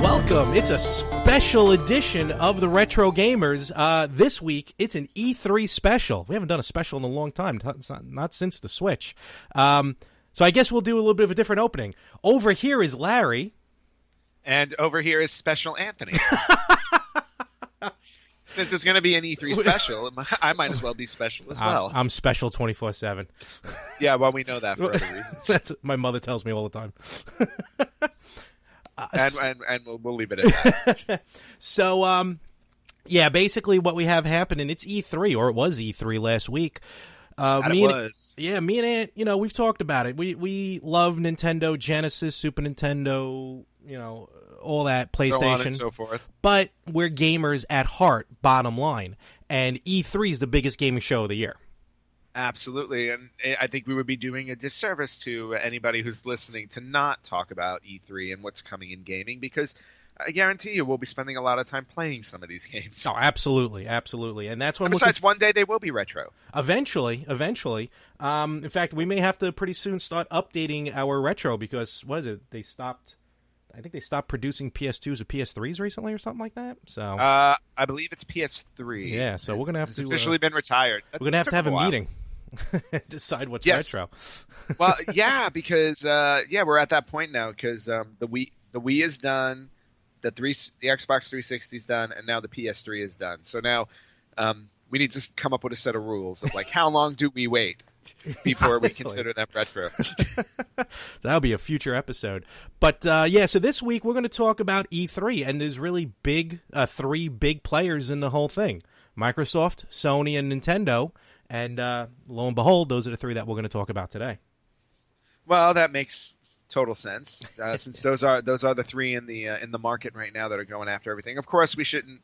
Welcome. It's a special edition of the Retro Gamers. This week, it's an E3 special. We haven't done a special in a long time, not since the Switch. So I guess we'll do a little bit of a different opening. Over here is Larry. And over here is Special Anthony. Since it's going to be an E3 special, I might as well be special as well. I'm special 24/7. Yeah, well, we know that for other reasons. That's what my mother tells me all the time. And we'll leave it at that. So, yeah, basically what we have happening, it's E3, or it was E3 last week. Me and Ant, we've talked about it. We love Nintendo, Genesis, Super Nintendo, all that, PlayStation. So on and so forth. But we're gamers at heart, bottom line. And E3 is the biggest gaming show of the year. Absolutely, and I think we would be doing a disservice to anybody who's listening to not talk about E3 and what's coming in gaming, because I guarantee you we'll be spending a lot of time playing some of these games. Oh, absolutely, and that's when. Besides, one day they will be retro. Eventually. In fact, we may have to pretty soon start updating our retro because what is it? I think they stopped producing PS2s or PS3s recently or something like that. So I believe it's PS3. Yeah, so we're gonna have it's to officially been retired. We're gonna have a meeting. Decide what's retro. Well, yeah, because we're at that point now because the Wii is done, the Xbox 360 is done, and now the PS3 is done. So now we need to come up with a set of rules of like how long do we wait before we consider them retro. So that'll be a future episode. But so this week we're going to talk about E3, and there's really three big players in the whole thing: Microsoft, Sony, and Nintendo. And lo and behold, those are the three that we're going to talk about today. Well, that makes total sense since those are the three in the market right now that are going after everything. Of course, we shouldn't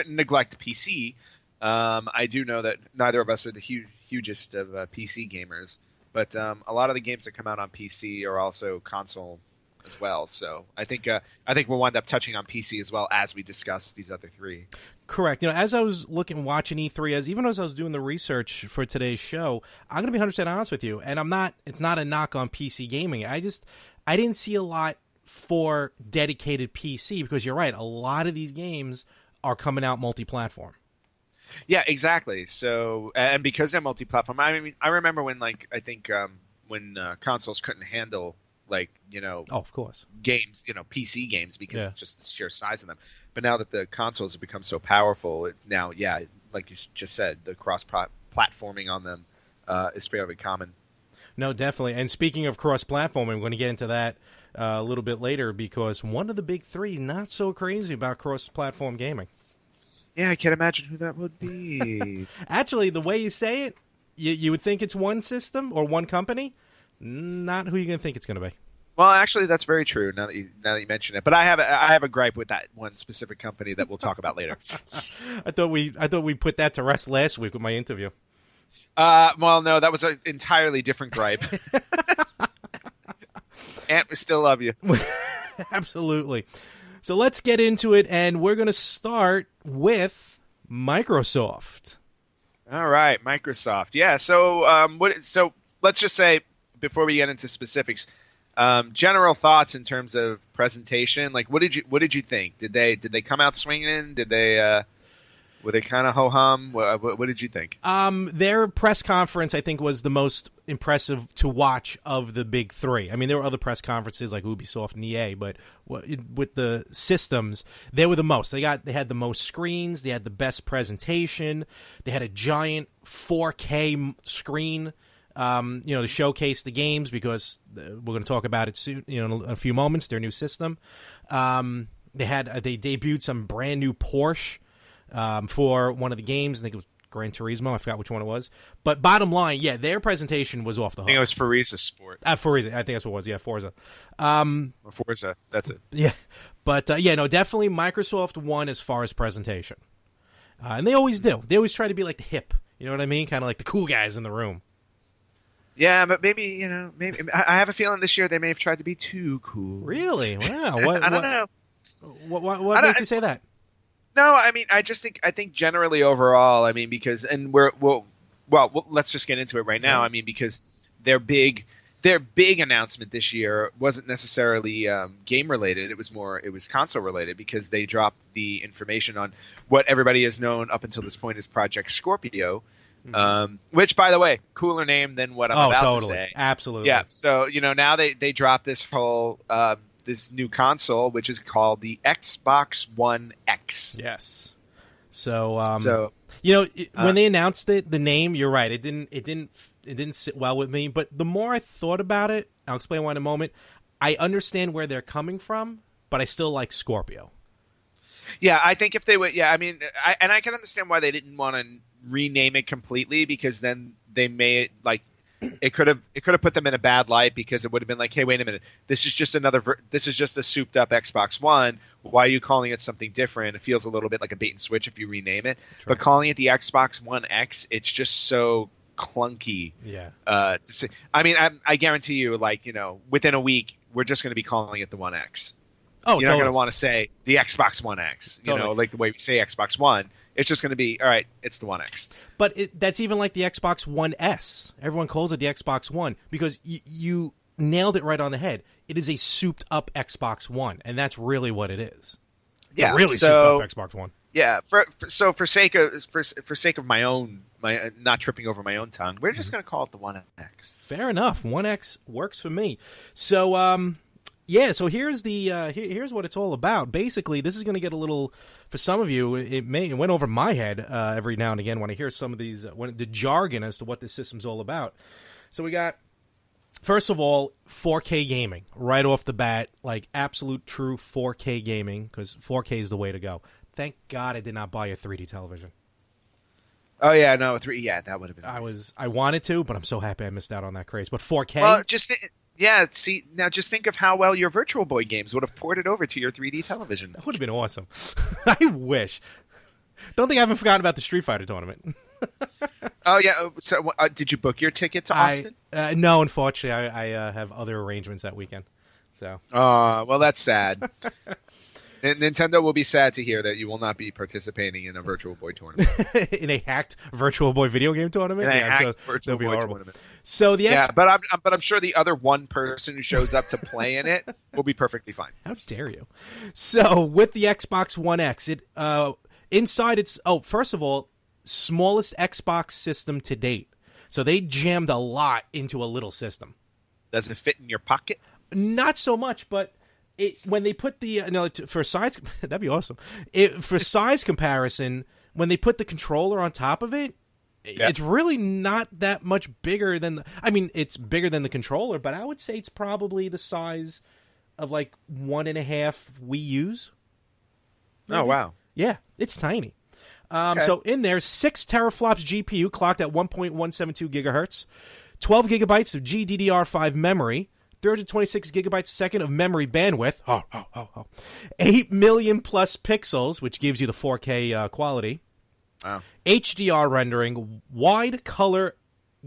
neglect PC. I do know that neither of us are the hugest of PC gamers, but a lot of the games that come out on PC are also console as well. So I think we'll wind up touching on PC as well as we discuss these other three. Correct. As I was watching E3, even as I was doing the research for today's show, I'm going to be 100% honest with you, and it's not a knock on PC gaming. I didn't see a lot for dedicated PC because you're right, a lot of these games are coming out multi-platform. Yeah, exactly. So, and because they're multi-platform, I mean, I remember when when consoles couldn't handle of course, games, PC games because of just the sheer size of them. But now that the consoles have become so powerful, like you just said, the cross-platforming on them is fairly common. No, definitely. And speaking of cross-platforming, we're going to get into that a little bit later because one of the big three not so crazy about cross-platform gaming. Yeah, I can't imagine who that would be. Actually, the way you say it, you would think it's one system or one company. Not who you're going to think it's going to be. Well, actually, that's very true. Now that you mention it, but I have a gripe with that one specific company that we'll talk about later. I thought we put that to rest last week with my interview. Well, no, that was an entirely different gripe. Ant, we still love you. Absolutely. So let's get into it, and we're going to start with Microsoft. All right, Microsoft. Yeah. So, So let's just say before we get into specifics, general thoughts in terms of presentation. Like, what did you think? Did they come out swinging? Did they? Were they kind of ho-hum? What did you think? Their press conference, I think, was the most impressive to watch of the big three. I mean, there were other press conferences like Ubisoft and EA, but with the systems, they were the most. They had the most screens. They had the best presentation. They had a giant 4K screen, to showcase the games because we're going to talk about it soon. In a few moments, their new system. They debuted some brand new Porsche. For one of the games, I think it was Gran Turismo. I forgot which one it was. But bottom line, their presentation was off the hook. I think it was Forza Sport. Forza. I think that's what it was. Yeah, Forza. Forza. That's it. Yeah. But, definitely Microsoft won as far as presentation. And they always do. They always try to be like the hip. You know what I mean? Kind of like the cool guys in the room. Yeah, but maybe I have a feeling this year they may have tried to be too cool. Really? Wow. I don't know. What makes you say that? No, I mean, I think generally overall, let's just get into it right now. I mean, because they're big their big announcement this year wasn't necessarily game related. It was console related because they dropped the information on what everybody has known up until this point as Project Scorpio, which, by the way, cooler name than what I'm about to say. Absolutely. Yeah. So now they dropped this whole this new console, which is called the Xbox One X. Yes. So when they announced it, the name, you're right. It didn't sit well with me. But the more I thought about it, I'll explain why in a moment. I understand where they're coming from, but I still like Scorpio. Yeah, I think if they would, I mean, I can understand why they didn't want to rename it completely, because then they may it could have put them in a bad light, because it would have been like, hey, wait a minute, this is just a souped up Xbox One. Why are you calling it something different? It feels a little bit like a bait and switch if you rename it. True. But calling it the Xbox One X, it's just so clunky. Yeah. To say, I mean, I guarantee you, within a week, we're just going to be calling it the One X. Oh, you're not going to want to say the Xbox One X, like the way we say Xbox One. It's just going to be, all right, it's the One X. But that's even like the Xbox One S. Everyone calls it the Xbox One because you nailed it right on the head. It is a souped-up Xbox One, and that's really what it is. It's a really souped-up Xbox One. Yeah, for sake of my not tripping over my own tongue, we're just going to call it the One X. Fair enough. One X works for me. So, yeah, so here's here's what it's all about. Basically, this is going to get a little, for some of you, it went over my head every now and again when I hear some of these, the jargon as to what this system's all about. So we got, first of all, 4K gaming right off the bat, like absolute true 4K gaming, because 4K is the way to go. Thank God I did not buy a 3D television. Oh yeah, no, that would have been nice. I wanted to, but I'm so happy I missed out on that craze. But 4K, well, see, now just think of how well your Virtual Boy games would have ported over to your 3D television. That would have been awesome. I wish. Don't think I haven't forgotten about the Street Fighter tournament. Oh, yeah. So did you book your ticket to Austin? No, unfortunately. I have other arrangements that weekend. So. Well, that's sad. Nintendo will be sad to hear that you will not be participating in a Virtual Boy tournament. In a hacked Virtual Boy video game tournament? In a hacked Virtual Boy tournament. So but I'm sure the other one person who shows up to play in it will be perfectly fine. How dare you? So with the Xbox One X, inside it's first of all, smallest Xbox system to date. So they jammed a lot into a little system. Does it fit in your pocket? Not so much, but when they put the for size, that'd be awesome. For size comparison, when they put the controller on top of it, it's really not that much bigger than. It's bigger than the controller, but I would say it's probably the size of like 1.5 Wii U's. Maybe. Oh wow! Yeah, it's tiny. So in there, 6 teraflops GPU clocked at 1.172 gigahertz, 12 gigabytes of GDDR5 memory. 326 gigabytes a second of memory bandwidth. 8 million plus pixels, which gives you the 4K quality. Wow. HDR rendering, wide color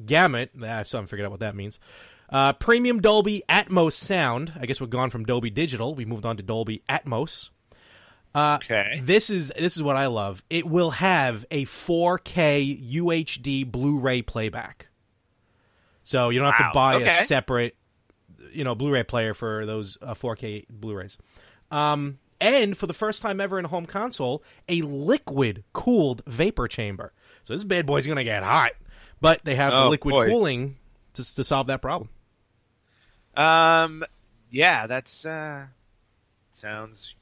gamut. I still haven't figured out what that means. Premium Dolby Atmos sound. I guess we've gone from Dolby Digital. We moved on to Dolby Atmos. Okay. This is what I love. It will have a 4K UHD Blu-ray playback. So you don't have to buy a separate Blu-ray player for those 4K Blu-rays. And for the first time ever in a home console, a liquid-cooled vapor chamber. So this bad boy's going to get hot, but they have the liquid cooling to solve that problem. Yeah, that's sounds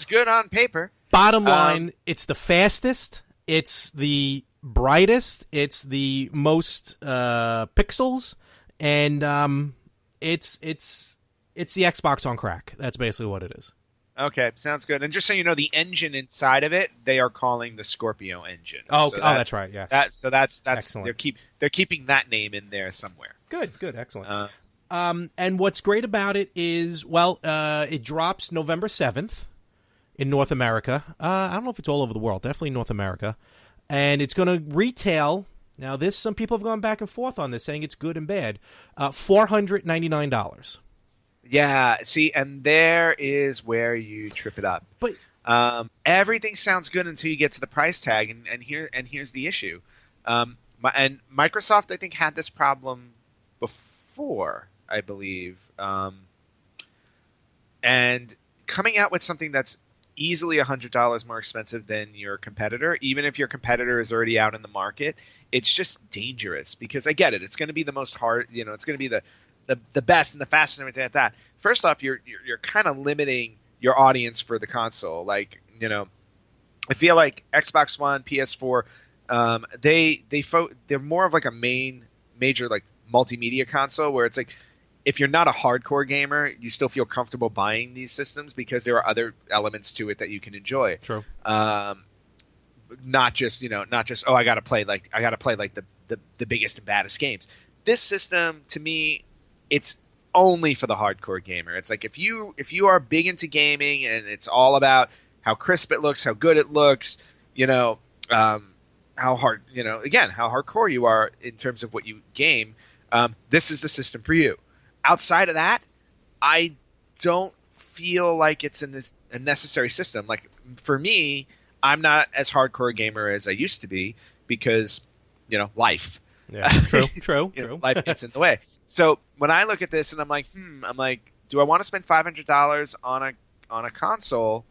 good on paper. Bottom line, it's the fastest, it's the brightest, it's the most pixels, and it's the Xbox on crack. That's basically what it is. Okay, sounds good. And just so you know, the engine inside of it, they are calling the Scorpio engine. That's right. Yeah. That's excellent. They're keeping that name in there somewhere. Good, excellent. And what's great about it is, it drops November 7th in North America. I don't know if it's all over the world. Definitely North America, and it's going to retail. Now, some people have gone back and forth on this, saying it's good and bad. $499. Yeah, see, and there is where you trip it up. But everything sounds good until you get to the price tag, and here's the issue. And Microsoft, I think, had this problem before PS4, I believe, and coming out with something that's easily $100 more expensive than your competitor, even if your competitor is already out in the market, it's just dangerous because I get it. It's going to be the most hard, it's going to be the best and the fastest and everything like that. First off, you're kind of limiting your audience for the console. Like, I feel like Xbox One, PS4, they're more of like a major like multimedia console where it's like, if you're not a hardcore gamer, you still feel comfortable buying these systems because there are other elements to it that you can enjoy. True. Not just oh, I gotta play like the biggest and baddest games. This system, to me, it's only for the hardcore gamer. It's like if you are big into gaming and it's all about how crisp it looks, how good it looks, how hardcore you are in terms of what you game. This is the system for you. Outside of that, I don't feel like it's a necessary system. Like for me, I'm not as hardcore a gamer as I used to be because, life. Yeah, true. Life gets in the way. So when I look at this and I'm like, do I want to spend $500 on a console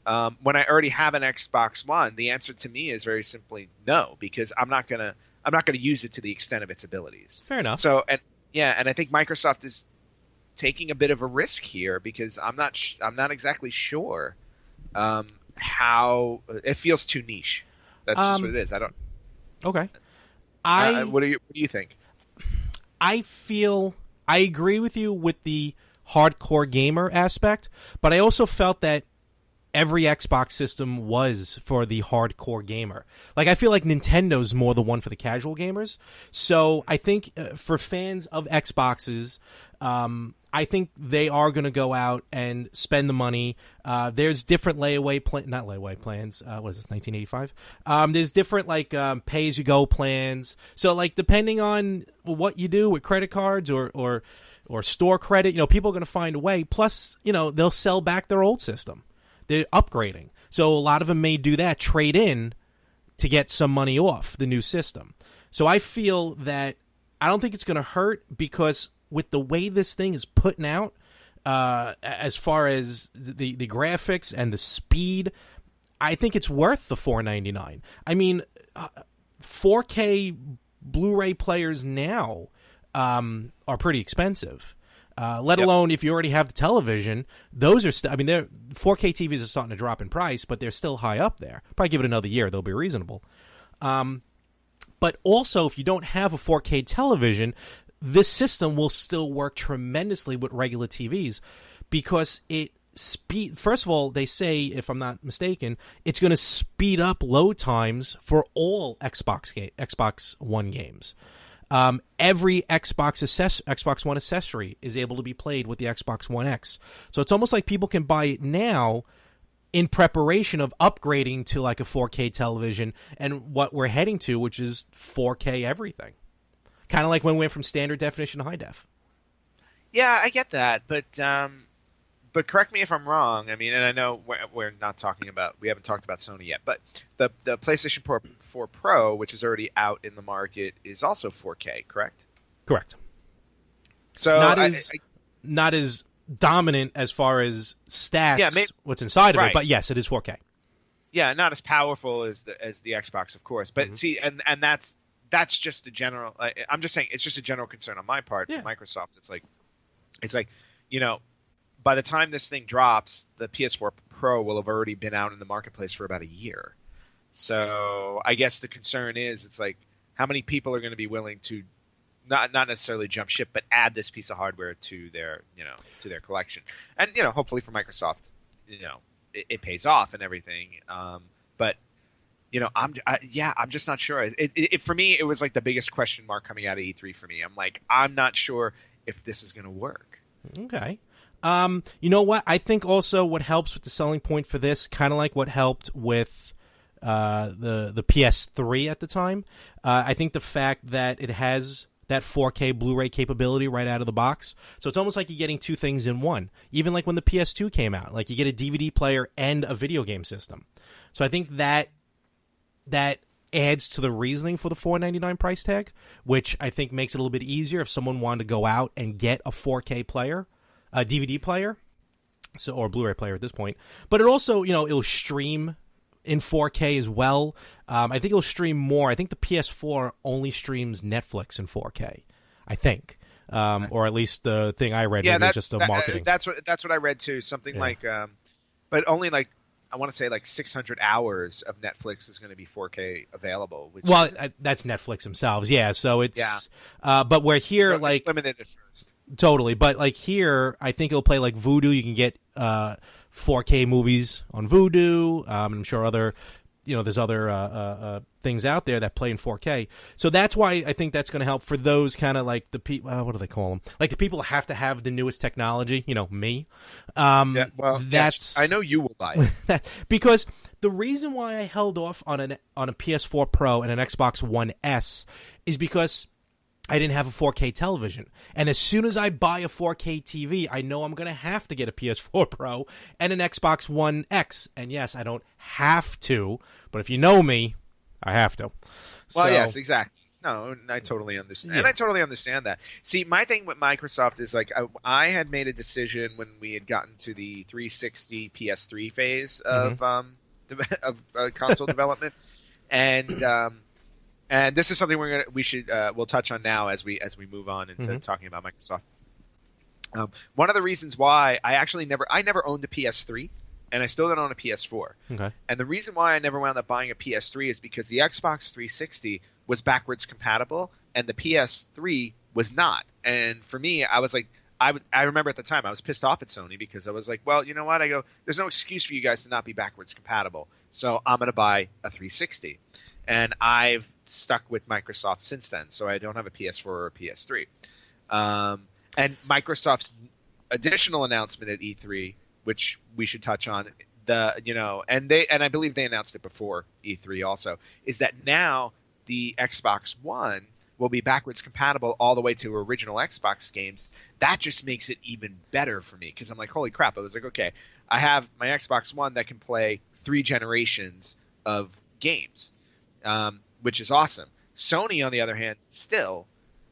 when I already have an Xbox One? The answer to me is very simply no, because I'm not gonna use it to the extent of its abilities. Fair enough. So and I think Microsoft is taking a bit of a risk here because I'm not exactly sure how it feels too niche. That's just what it is. I don't. Okay. What do you think? I agree with you with the hardcore gamer aspect, but I also felt that every Xbox system was for the hardcore gamer. Like, I feel like Nintendo's more the one for the casual gamers. So I think for fans of Xboxes, I think they are going to go out and spend the money. There's different not layaway plans. What is this, 1985? There's different pay-as-you-go plans. So like depending on what you do with credit cards or store credit, people are going to find a way. Plus, they'll sell back their old system. They're upgrading. So a lot of them may do that, trade in to get some money off the new system. So I feel that I don't think it's going to hurt because with the way this thing is putting out, as far as the graphics and the speed, I think it's worth the $4.99. I mean, 4K Blu-ray players now are pretty expensive. Let alone if you already have the television, those are still. I mean, 4K TVs are starting to drop in price, but they're still high up there. Probably give it another year; they'll be reasonable. But also, if you don't have a 4K television, this system will still work tremendously with regular TVs because First of all, they say, if I'm not mistaken, it's going to speed up load times for all Xbox One games. Every Xbox One accessory is able to be played with the Xbox One X. So it's almost like people can buy it now in preparation of upgrading to like a 4K television and what we're heading to, which is 4K everything. Kind of like when we went from standard definition to high def. Yeah, I get that, but correct me if I'm wrong. I mean, and I know we haven't talked about Sony yet, but the PlayStation 4 Pro, which is already out in the market, is also 4K, correct? Correct. So not as dominant as far as stats, what's inside of it, but yes, it is 4K. Yeah, not as powerful as the Xbox, of course. But see, and that's just a general. I'm just saying, it's just a general concern on my part. Yeah. For Microsoft, it's like, by the time this thing drops, the PS4 Pro will have already been out in the marketplace for about a year. So I guess the concern is, it's like, how many people are going to be willing to not necessarily jump ship, but add this piece of hardware to their collection? And hopefully for Microsoft, it pays off and everything. But I'm just not sure. It for me, it was like the biggest question mark coming out of E3 for me. I'm like, I'm not sure if this is going to work. Okay. You know what? I think also what helps with the selling point for this, kind of like what helped with the PS3 at the time, I think the fact that it has that 4K Blu-ray capability right out of the box. So it's almost like you're getting two things in one. Even like when the PS2 came out, like you get a DVD player and a video game system. So I think that adds to the reasoning for the $499 price tag, which I think makes it a little bit easier if someone wanted to go out and get a 4K player, a DVD player, so or Blu-ray player at this point. But it also, it'll stream in 4K as well. I think it'll stream more. I think the PS4 only streams Netflix in 4K. I think, or at least the thing I read. Yeah, was just a marketing. That's what I read too. Something like, but only like I want to say like 600 hours of Netflix is going to be 4K available. That's Netflix themselves. Yeah, so it's but we're here like limited at first. Totally, but like here, I think it'll play like Vudu. You can get 4K movies on Vudu. I'm sure there's other things out there that play in 4K. So that's why I think that's going to help for those kind of like the people. What do they call them? Like the people who have to have the newest technology. Me. Yes, I know you will buy it because the reason why I held off on a PS4 Pro and an Xbox One S is because I didn't have a 4K television. And as soon as I buy a 4K TV, I know I'm going to have to get a PS4 Pro and an Xbox One X. And yes, I don't have to, but if you know me, I have to. Well, yes, exactly. No, I totally understand. Yeah. And I totally understand that. See, my thing with Microsoft is like I had made a decision when we had gotten to the 360 PS3 phase of console development. And this is something we'll touch on now as we move on into talking about Microsoft. One of the reasons why I never owned a PS3, and I still don't own a PS4. Okay. And the reason why I never wound up buying a PS3 is because the Xbox 360 was backwards compatible, and the PS3 was not. And for me, I was like, I remember at the time I was pissed off at Sony because I was like, well, you know what? I go, there's no excuse for you guys to not be backwards compatible, so I'm going to buy a 360. And I've stuck with Microsoft since then, so I don't have a PS4 or a PS3. And Microsoft's additional announcement at E3, which we should touch on, and I believe they announced it before E3 also, is that now the Xbox One will be backwards compatible all the way to original Xbox games. That just makes it even better for me because I'm like, holy crap! I was like, okay, I have my Xbox One that can play 3 generations of games. Which is awesome. Sony, on the other hand, still,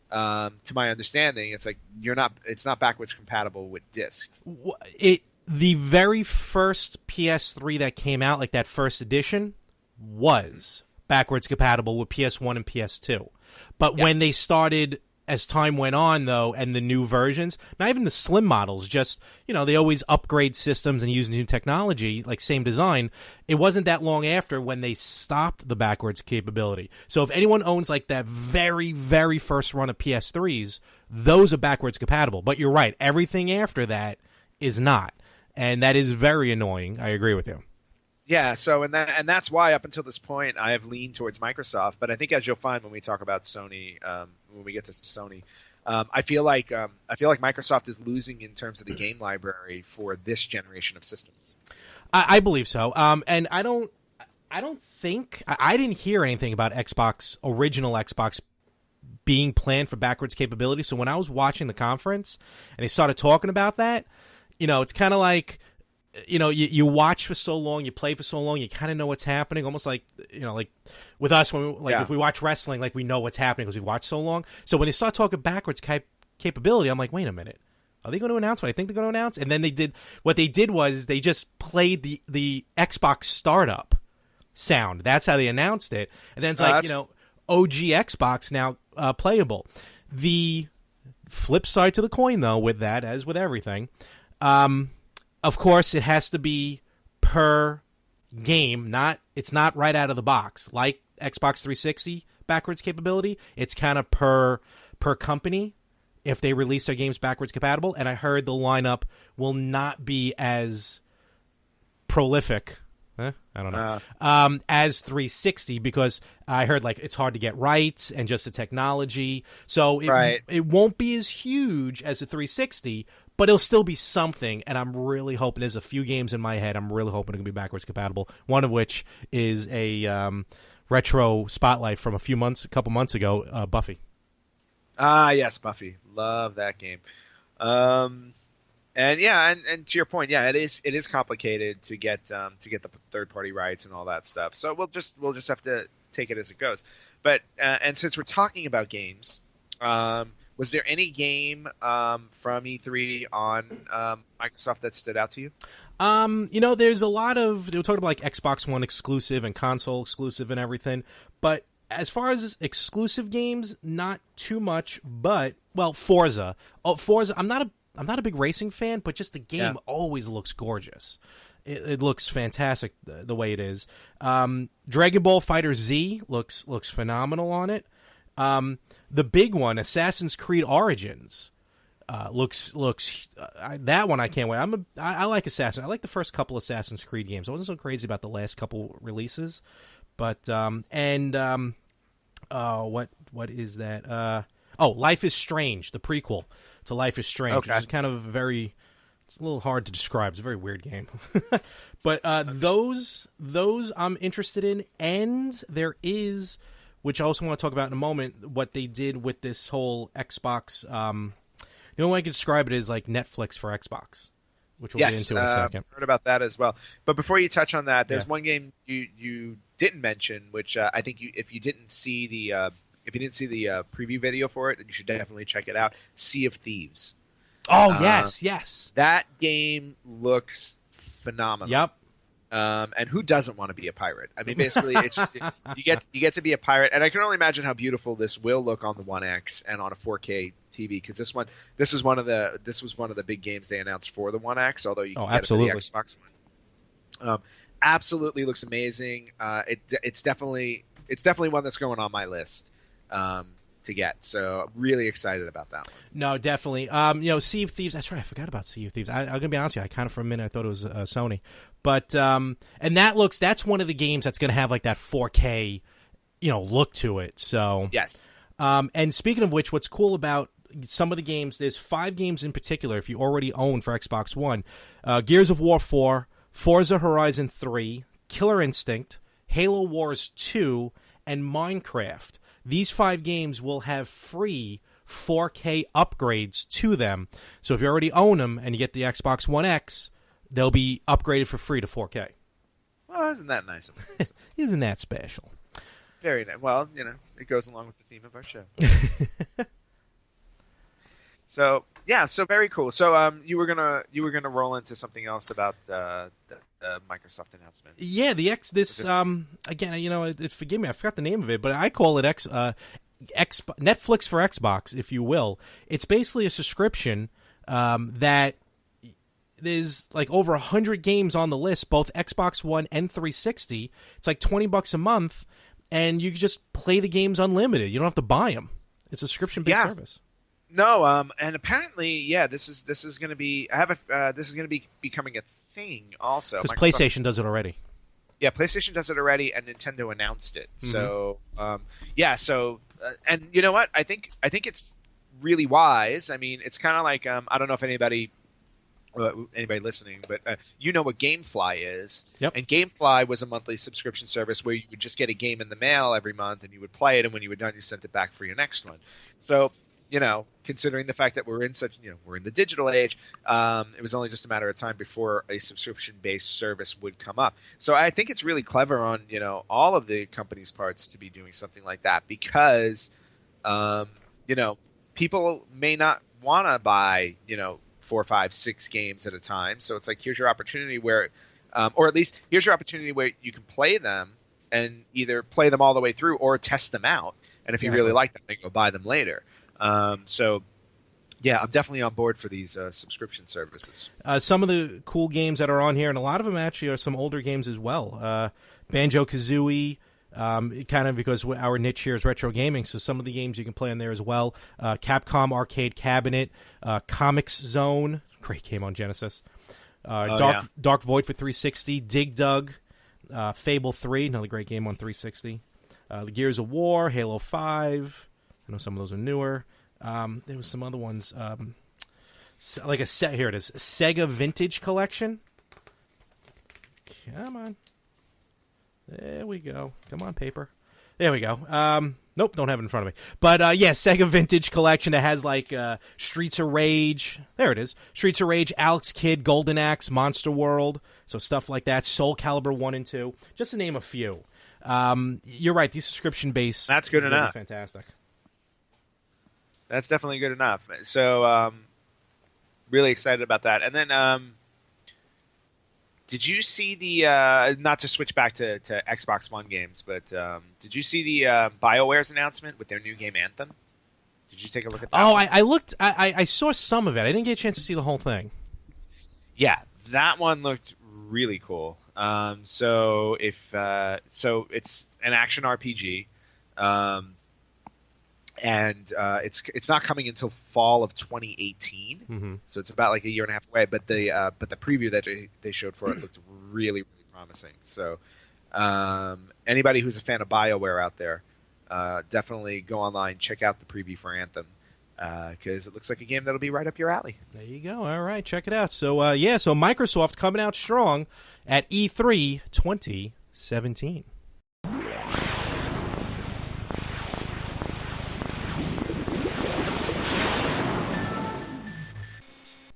to my understanding, it's like it's not backwards compatible with disc. The very first PS3 that came out, like that first edition, was backwards compatible with PS1 and PS2. But when they started, as time went on, though, and the new versions, not even the slim models, just, they always upgrade systems and use new technology, like same design. It wasn't that long after when they stopped the backwards capability. So if anyone owns like that very, very first run of PS3s, those are backwards compatible. But you're right, everything after that is not. And that is very annoying. I agree with you. Yeah, so and that's why up until this point I have leaned towards Microsoft. But I think as you'll find when we talk about Sony, when we get to Sony, I feel like Microsoft is losing in terms of the game library for this generation of systems. I believe so. And I don't think I didn't hear anything about original Xbox being planned for backwards capability. So when I was watching the conference and they started talking about that, it's kind of like, you watch for so long, you play for so long, you kind of know what's happening. Almost like, like with us when if we watch wrestling, like we know what's happening because we've watched so long. So when they start talking backwards capability, I'm like, wait a minute, are they going to announce what I think they're going to announce? And then what they did was they just played the Xbox startup sound. That's how they announced it. And then it's OG Xbox now playable. The flip side to the coin, though, with that, as with everything, of course, it has to be per game. It's not right out of the box like Xbox 360 backwards capability. It's kind of per company if they release their games backwards compatible. And I heard the lineup will not be as prolific. I don't know. As 360 because I heard like it's hard to get right and just the technology. So it won't be as huge as a 360. But it'll still be something, and I'm really hoping there's a few games in my head. I'm really hoping it can be backwards compatible. One of which is a retro spotlight from a couple months ago, Buffy. Ah, yes, Buffy. Love that game. And to your point, it is complicated to get the third party rights and all that stuff. So we'll just have to take it as it goes. But and since we're talking about games, was there any game from E3 on Microsoft that stood out to you? There's a lot of, they were talking about like Xbox One exclusive and console exclusive and everything, but as far as exclusive games, not too much. But Forza. Forza. I'm not a big racing fan, but just the game always looks gorgeous. It looks fantastic the way it is. Dragon Ball Fighter Z looks phenomenal on it. The big one, Assassin's Creed Origins, looks that one I can't wait. I like Assassin. I like the first couple Assassin's Creed games. I wasn't so crazy about the last couple releases, but what is that? Life is Strange, the prequel to Life is Strange. Okay. Which is kind of it's a little hard to describe. It's a very weird game. But those I'm interested in, and there is, which I also want to talk about in a moment, what they did with this whole Xbox. The only way I can describe it is like Netflix for Xbox, which we'll get into in a second. Heard about that as well. But before you touch on that, there's one game you didn't mention, which I think if you didn't see the preview video for it, then you should definitely check it out. Sea of Thieves. Oh yes. That game looks phenomenal. Yep. And who doesn't want to be a pirate? I mean, basically, it's just, you get to be a pirate, and I can only imagine how beautiful this will look on the One X and on a 4K TV. Because this was one of the big games they announced for the One X. Although you can get it for the Xbox One. Absolutely looks amazing. It's definitely one that's going on my list to get. So I'm really excited about that one. No, definitely. Sea of Thieves. That's right. I forgot about Sea of Thieves. I'm gonna be honest with you. I kind of for a minute I thought it was Sony, but and that's one of the games that's gonna have like that 4K, look to it. So yes. And speaking of which, what's cool about some of the games? There's 5 games in particular. If you already own for Xbox One, Gears of War 4, Forza Horizon 3, Killer Instinct, Halo Wars 2, and Minecraft. These 5 games will have free 4K upgrades to them. So if you already own them and you get the Xbox One X, they'll be upgraded for free to 4K. Well, isn't that nice of them? Isn't that special? Very nice. Well, it goes along with the theme of our show. So very cool. So you were gonna roll into something else about the Microsoft announcement. Yeah, again, forgive me, I forgot the name of it, but I call it Netflix for Xbox, if you will. It's basically a subscription that there's like over 100 games on the list, both Xbox One and 360. It's like $20 a month, and you can just play the games unlimited. You don't have to buy them. It's a subscription-based service. No, and apparently, this is going to be. This is going to be becoming a thing also. Because PlayStation does it already. Yeah, PlayStation does it already, and Nintendo announced it. Mm-hmm. So, and you know what? I think it's really wise. I mean, it's kind of like I don't know if anybody listening, but you know what GameFly is. Yep. And GameFly was a monthly subscription service where you would just get a game in the mail every month, and you would play it, and when you were done, you sent it back for your next one. So, considering the fact that we're in the digital age, it was only just a matter of time before a subscription-based service would come up. So I think it's really clever on, all of the company's parts to be doing something like that because, people may not want to buy, 4, 5, 6 games at a time. So it's like, here's your opportunity where, or at least here's your opportunity where you can play them and either play them all the way through or test them out. And if you really like them, then go buy them later. I'm definitely on board for these subscription services. Some of the cool games that are on here, and a lot of them actually are some older games as well. Banjo-Kazooie, kind of because our niche here is retro gaming, so some of the games you can play on there as well. Capcom Arcade Cabinet, Comics Zone, great game on Genesis. Dark Void for 360, Dig Dug, Fable 3, another great game on 360. The Gears of War, Halo 5. I know some of those are newer. There was some other ones, like a set. Here it is, Sega Vintage Collection. Come on, there we go. Come on, paper. There we go. Nope, don't have it in front of me. But Sega Vintage Collection. It has like Streets of Rage. There it is. Streets of Rage, Alex Kidd, Golden Axe, Monster World. So stuff like that. Soul Calibur 1 and 2, just to name a few. You're right. These subscription based. That's good enough. Fantastic. That's definitely good enough. So, really excited about that. And then, did you see the not to switch back to Xbox One games, but did you see the BioWare's announcement with their new game Anthem? Did you take a look at that? Oh, I looked. I saw some of it. I didn't get a chance to see the whole thing. Yeah, that one looked really cool. So it's an action RPG, and it's not coming until fall of 2018. Mm-hmm. So it's about like a year and a half away. But the preview that they showed for it looked really, really promising. So anybody who's a fan of BioWare out there, definitely go online, check out the preview for Anthem, because it looks like a game that'll be right up your alley. There you go. All right, check it out. So so Microsoft coming out strong at E3 2017.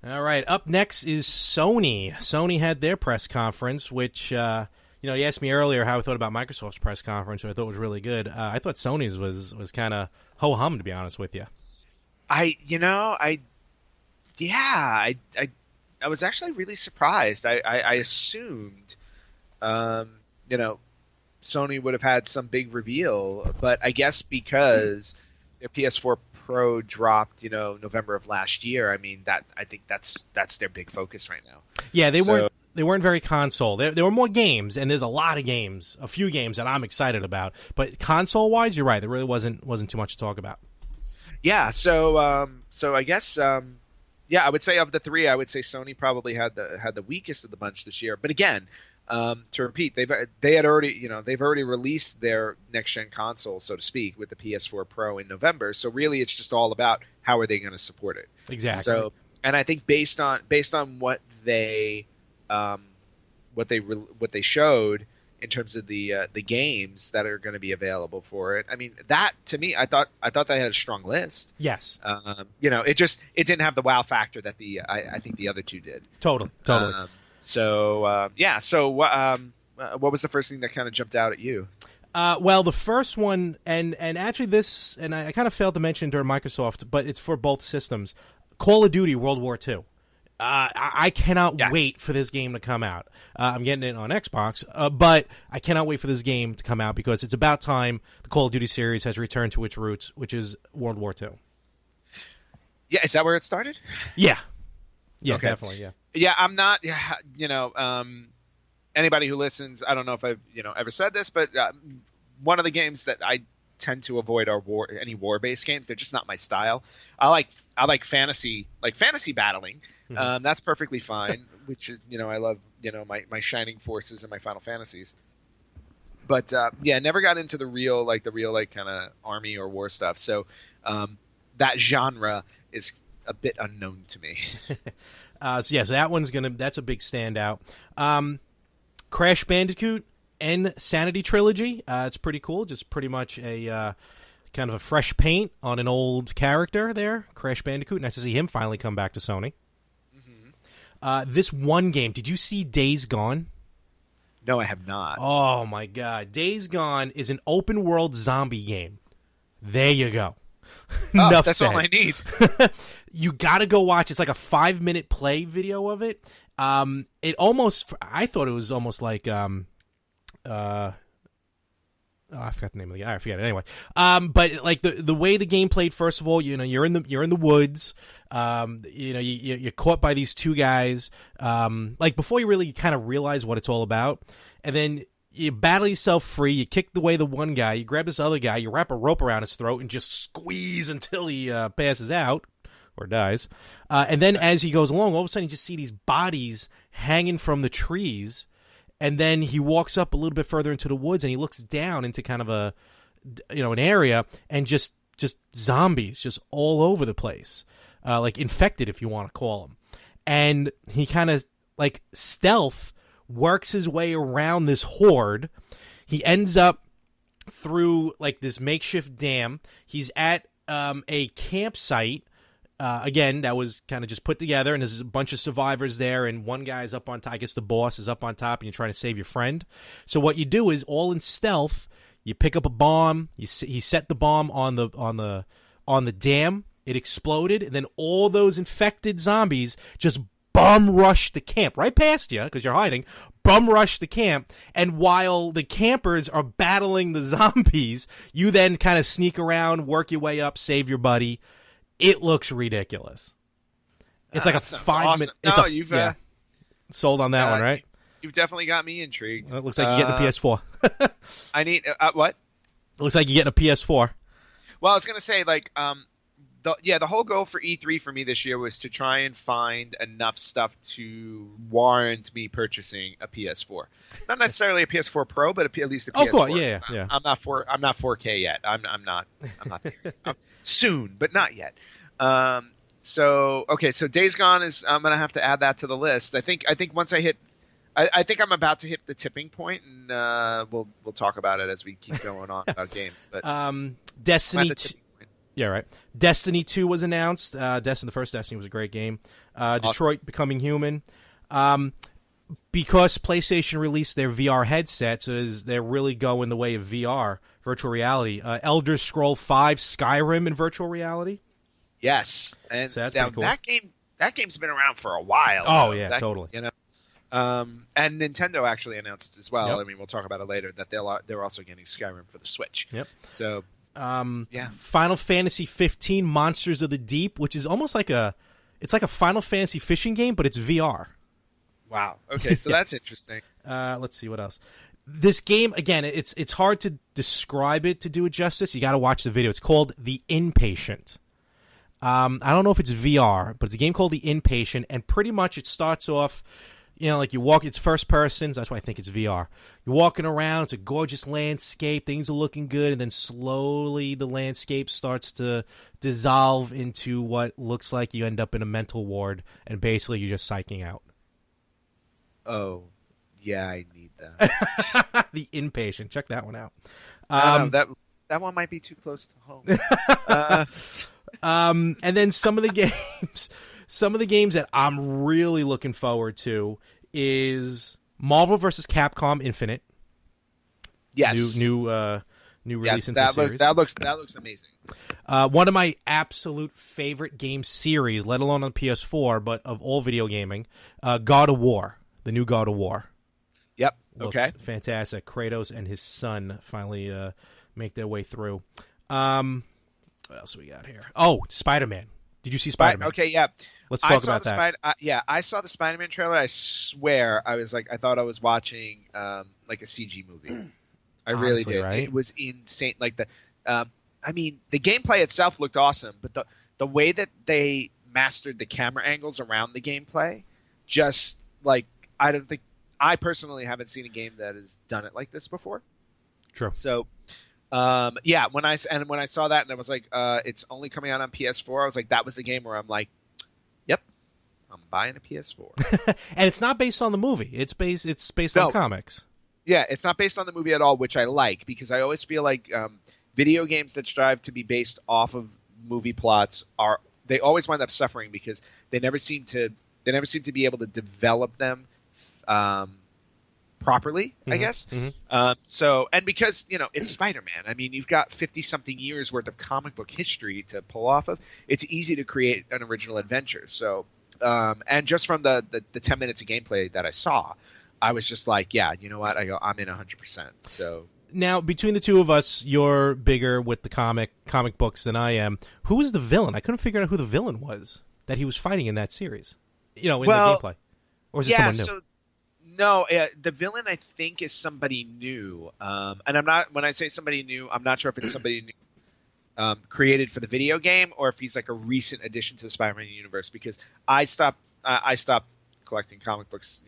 All right, up next is Sony. Sony had their press conference, which, you asked me earlier how I thought about Microsoft's press conference, which I thought was really good. I thought Sony's was kind of ho-hum, to be honest with you. I was actually really surprised. I assumed, Sony would have had some big reveal, but I guess because their PS4 Pro dropped, November of last year. I mean, I think that's their big focus right now. Yeah, they weren't very console. There were more games, and there's a few games that I'm excited about. But console wise, you're right. There really wasn't too much to talk about. Yeah. So I guess I would say of the three, I would say Sony probably had the weakest of the bunch this year. But again, to repeat, they've already released their next gen console, so to speak, with the PS4 Pro in November. So really, it's just all about how are they going to support it. Exactly. So, and I think based on what they showed in terms of the games that are going to be available for it, I mean, that to me, I thought they had a strong list. Yes. It didn't have the wow factor that I think the other two did. Totally. So what was the first thing that kind of jumped out at you? Well, the first one, and actually this, and I kind of failed to mention during Microsoft, but it's for both systems. Call of Duty World War II. I cannot wait for this game to come out. I'm getting it on Xbox, but I cannot wait for this game to come out because it's about time the Call of Duty series has returned to its roots, which is World War II. Yeah, is that where it started? Yeah. Yeah, okay. Definitely, yeah. Yeah, I'm not, anybody who listens, I don't know if I've, ever said this, but one of the games that I tend to avoid are any war-based games. They're just not my style. I like fantasy battling. Mm-hmm. That's perfectly fine, which is, I love, my Shining Forces and my Final Fantasies. But, never got into the real kind of army or war stuff. So that genre is a bit unknown to me. So that's a big standout. Crash Bandicoot and Sanity Trilogy. It's pretty cool. Just pretty much a kind of a fresh paint on an old character there, Crash Bandicoot. Nice to see him finally come back to Sony. Mm-hmm. This one game, did you see Days Gone? No, I have not. Oh my God. Days Gone is an open world zombie game. There you go. That's all I need. You got to go watch. It's like a 5-minute play video of it. I thought it was almost like I forgot the name of the guy. I forget it anyway. But like the way the game played, first of all, you're in the woods. You're caught by these two guys. Like before you really kind of realize what it's all about, and then you battle yourself free. You kick away the one guy. You grab this other guy. You wrap a rope around his throat and just squeeze until he passes out or dies. And then as he goes along, all of a sudden you just see these bodies hanging from the trees. And then he walks up a little bit further into the woods and he looks down into kind of an area and just zombies just all over the place. Like infected, if you want to call them. And he kind of like stealth works his way around this horde. He ends up through like this makeshift dam. He's at a campsite again, that was kind of just put together, and there's a bunch of survivors there, and one guy's up on top. I guess the boss is up on top, and you're trying to save your friend. So what you do is, all in stealth, you pick up a bomb. He set the bomb on the dam. It exploded, and then all those infected zombies just bum rush the camp right past you because you're hiding. Bum rush the camp, and while the campers are battling the zombies, you then kind of sneak around, work your way up, save your buddy. It looks ridiculous. It's like a 5 minute. No, you've sold on that one, right? You've definitely got me intrigued. Well, it looks like you're getting a PS4. I need what? It looks like you're getting a PS4. Well, I was gonna say the whole goal for E3 for me this year was to try and find enough stuff to warrant me purchasing a PS4. Not necessarily a PS4 Pro, but at least a PS4. Of course, yeah. I'm not 4K yet. I'm not there yet. Soon, but not yet. So Days Gone is. I'm gonna have to add that to the list. I think once I hit. I think I'm about to hit the tipping point, and we'll talk about it as we keep going on about games. But Destiny 2. Yeah, right. Destiny 2 was announced. The first Destiny was a great game. Detroit Becoming Human. Because PlayStation released their VR headset, so they're really going the way of VR, virtual reality. Elder Scroll 5 Skyrim in virtual reality. Yes, and so that's pretty cool. That game's been around for a while. Oh yeah, totally. And Nintendo actually announced as well. Yep. I mean, we'll talk about it later that they're also getting Skyrim for the Switch. Yep. So. Final Fantasy 15 Monsters of the Deep, which is almost like it's like a Final Fantasy fishing game, but it's VR. Wow. Okay, so that's interesting. Let's see what else. This game, again, it's hard to describe it to do it justice. You got to watch the video. It's called The Inpatient. I don't know if it's VR, but it's a game called The Inpatient, and pretty much it starts off. Like you walk, it's first person, so that's why I think it's VR. You're walking around, it's a gorgeous landscape, things are looking good, and then slowly the landscape starts to dissolve into what looks like you end up in a mental ward, and basically you're just psyching out. Oh, yeah, I need that. The Inpatient, check that one out. That one might be too close to home. And then some of the games... Some of the games that I'm really looking forward to is Marvel vs. Capcom Infinite. Yes. New release into the series. That looks amazing. One of my absolute favorite game series, let alone on PS4, but of all video gaming, God of War, the new God of War. Yep. Looks okay. Fantastic. Kratos and his son finally make their way through. What else we got here? Oh, Spider-Man. Did you see Spider-Man? Okay, yeah. Let's talk about that. I saw the Spider-Man trailer. I swear, I thought I was watching like a CG movie. I really did. Right? It was insane. Like the gameplay itself looked awesome, but the way that they mastered the camera angles around the gameplay, just like I personally haven't seen a game that has done it like this before. True. So. When I saw that and I was like, it's only coming out on PS4, I was like, that was the game where I'm like, yep, I'm buying a PS4. And it's not based on the movie. It's based on comics. Yeah, it's not based on the movie at all, which I like because I always feel like video games that strive to be based off of movie plots they always wind up suffering because they never seem to be able to develop them properly, I guess. Mm-hmm. And because, it's Spider-Man. I mean, you've got 50-something years worth of comic book history to pull off of. It's easy to create an original adventure. So, and just from the 10 minutes of gameplay that I saw, I was just like, yeah, you know what? I'm in 100%. So now, between the two of us, you're bigger with the comic books than I am. Who was the villain? I couldn't figure out who the villain was that he was fighting in that series. In the gameplay. Or is it someone new? No, the villain I think is somebody new, and I'm not. When I say somebody new, I'm not sure if it's somebody new, created for the video game or if he's like a recent addition to the Spider-Man universe. Because I stopped collecting comic books,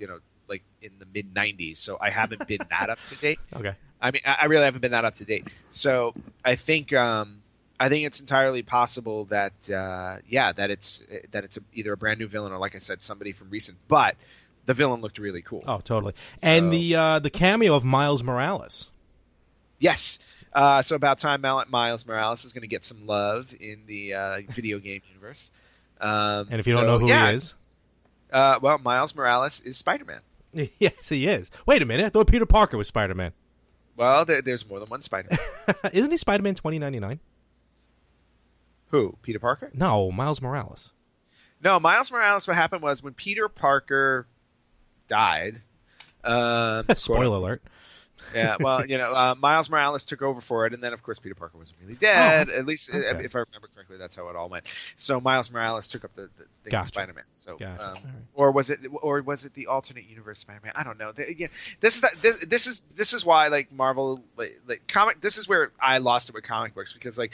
like in the mid '90s, so I haven't been that up to date. Okay. I mean, I really haven't been that up to date. So I think it's entirely possible that it's either a brand new villain or, like I said, somebody from recent, but. The villain looked really cool. Oh, totally. And the cameo of Miles Morales. Yes. So about time Miles Morales is going to get some love in the video game universe. And if you don't know who he is, well, Miles Morales is Spider-Man. Yes, he is. Wait a minute, I thought Peter Parker was Spider-Man. Well, there's more than one Spider-Man. Isn't he Spider-Man 2099? Who? Peter Parker? No, Miles Morales. No, Miles Morales. What happened was when Peter Parker died. Spoiler alert. Yeah, well, Miles Morales took over for it, and then, of course, Peter Parker wasn't really dead. At least, if I remember correctly, that's how it all went. So Miles Morales took up the thing of Spider-Man. So, Gotcha. or was it the alternate universe Spider-Man? I don't know. This is why, like, Marvel, like comic. This is where I lost it with comic books, because, like,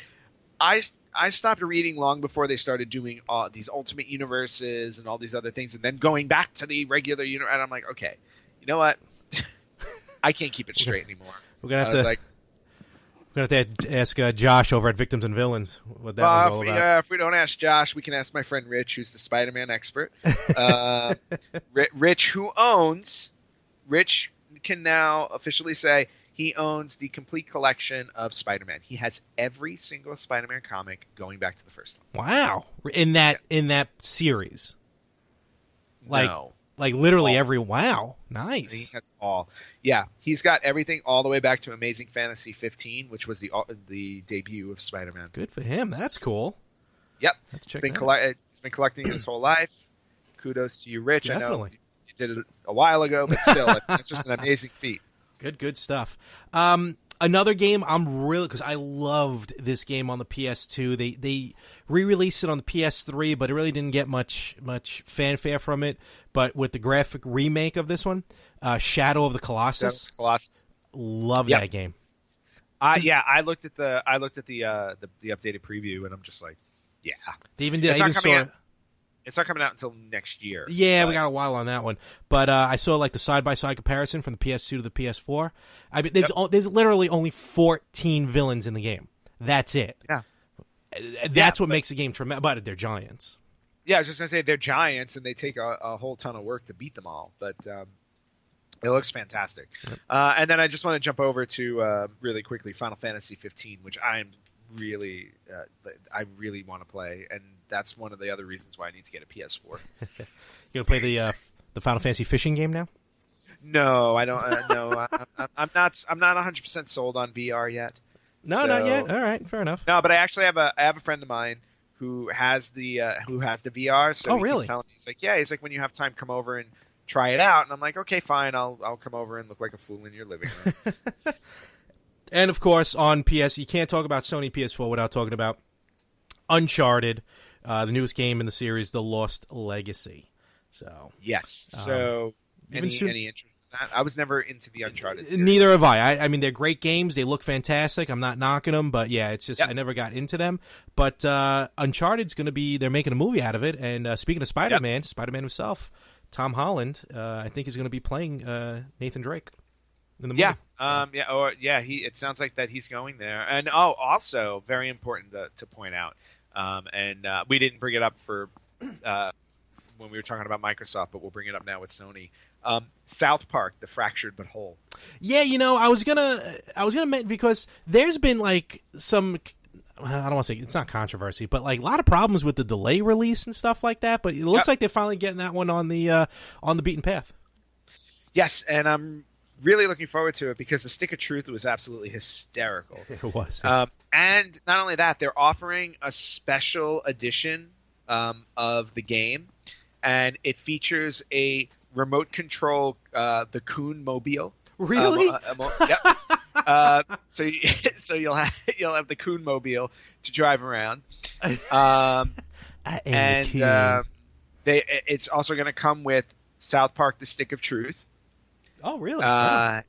I stopped reading long before they started doing all these ultimate universes and all these other things, and then going back to the regular universe. And I'm like, okay, you know what? I can't keep it straight anymore. We're gonna have to ask Josh over at Victims and Villains what that one's all about. If we don't ask Josh, we can ask my friend Rich, who's the Spider-Man expert. Rich can now officially say he owns the complete collection of Spider-Man. He has every single Spider-Man comic going back to the first one. Wow! In that series, no. Like literally every. Wow, nice. He has all. Yeah, he's got everything all the way back to Amazing Fantasy 15, which was the debut of Spider-Man. Good for him. That's cool. Yep. He's been collecting his whole life. Kudos to you, Rich. Definitely. I know you did it a while ago, but still, it's just an amazing feat. Good stuff. Another game because I loved this game on the PS2. They re-released it on the PS3, but it really didn't get much fanfare from it. But with the graphic remake of this one, Shadow of the Colossus, love that game. I looked at the updated preview, and I'm just like, yeah. They even did. It's not coming out until next year. Yeah, we got a while on that one. But I saw like the side-by-side comparison from the PS2 to the PS4. I mean, there's literally only 14 villains in the game. That's it. Yeah. That's what makes the game tremendous. But they're giants. Yeah, I was just going to say they're giants, and they take a whole ton of work to beat them all. But it looks fantastic. Yep. And then I just want to jump over to, really quickly, Final Fantasy 15, which I really want to play, and that's one of the other reasons why I need to get a PS4. You gonna play the Final Fantasy fishing game now? No, I don't. No, I'm not 100% sold on VR yet. No, not yet. All right, fair enough. No, but I actually have a friend of mine who has the VR. So really? Keeps telling me, he's like, when you have time, come over and try it out. And I'm like, okay, fine, I'll come over and look like a fool in your living room. And of course, on PS, you can't talk about Sony PS4 without talking about Uncharted, the newest game in the series, The Lost Legacy. So yes. So any interest in that? I was never into the Uncharted series. Neither have I. I mean, they're great games. They look fantastic. I'm not knocking them, but yeah, it's just I never got into them. But Uncharted's going to be. They're making a movie out of it. And speaking of Spider-Man, Spider-Man himself, Tom Holland, I think is going to be playing Nathan Drake in the movie. Yeah. It sounds like that he's going there. And also very important to point out. And we didn't bring it up for when we were talking about Microsoft, but we'll bring it up now with Sony. South Park: The Fractured But Whole. Yeah, I was gonna mention, because there's been like some. I don't want to say it's not controversy, but like a lot of problems with the delay release and stuff like that. But it looks like they're finally getting that one on the beaten path. Yes, and I'm really looking forward to it, because the Stick of Truth was absolutely hysterical. It was. And not only that, they're offering a special edition of the game, and it features a remote control, the Coon Mobile. Really? Yep. So you'll have the Coon Mobile to drive around. It's also going to come with South Park: The Stick of Truth. Oh, really?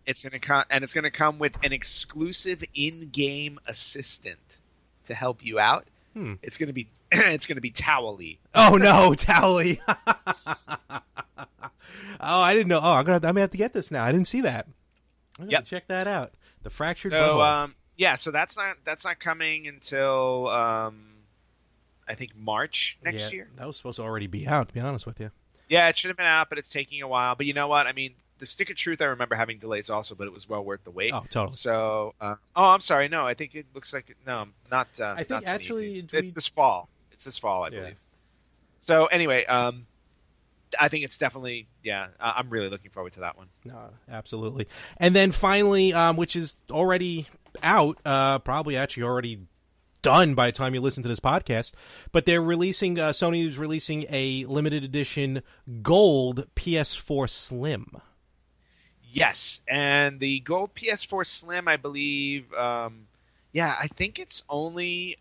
It's going to come with an exclusive in-game assistant to help you out. It's going to be Towley. Oh no, Towley. Oh, I didn't know. Oh, I'm gonna have to get this now. I didn't see that. I'm gonna check that out. The Fractured Butthole. So that's not coming until I think March next year. That was supposed to already be out, to be honest with you. Yeah, it should have been out, but it's taking a while. But you know what? I mean, the Stick of Truth, I remember having delays also, but it was well worth the wait. Oh, totally. So, I'm sorry. No, I think it looks like no, not. I think not actually it's this fall. It's this fall, I believe. So anyway, I think it's definitely, I'm really looking forward to that one. No, absolutely. And then finally, which is already out, probably actually already done by the time you listen to this podcast, but they're releasing, Sony is releasing a limited edition gold PS4 Slim. Yes, and the gold PS4 Slim, I believe, I think it's only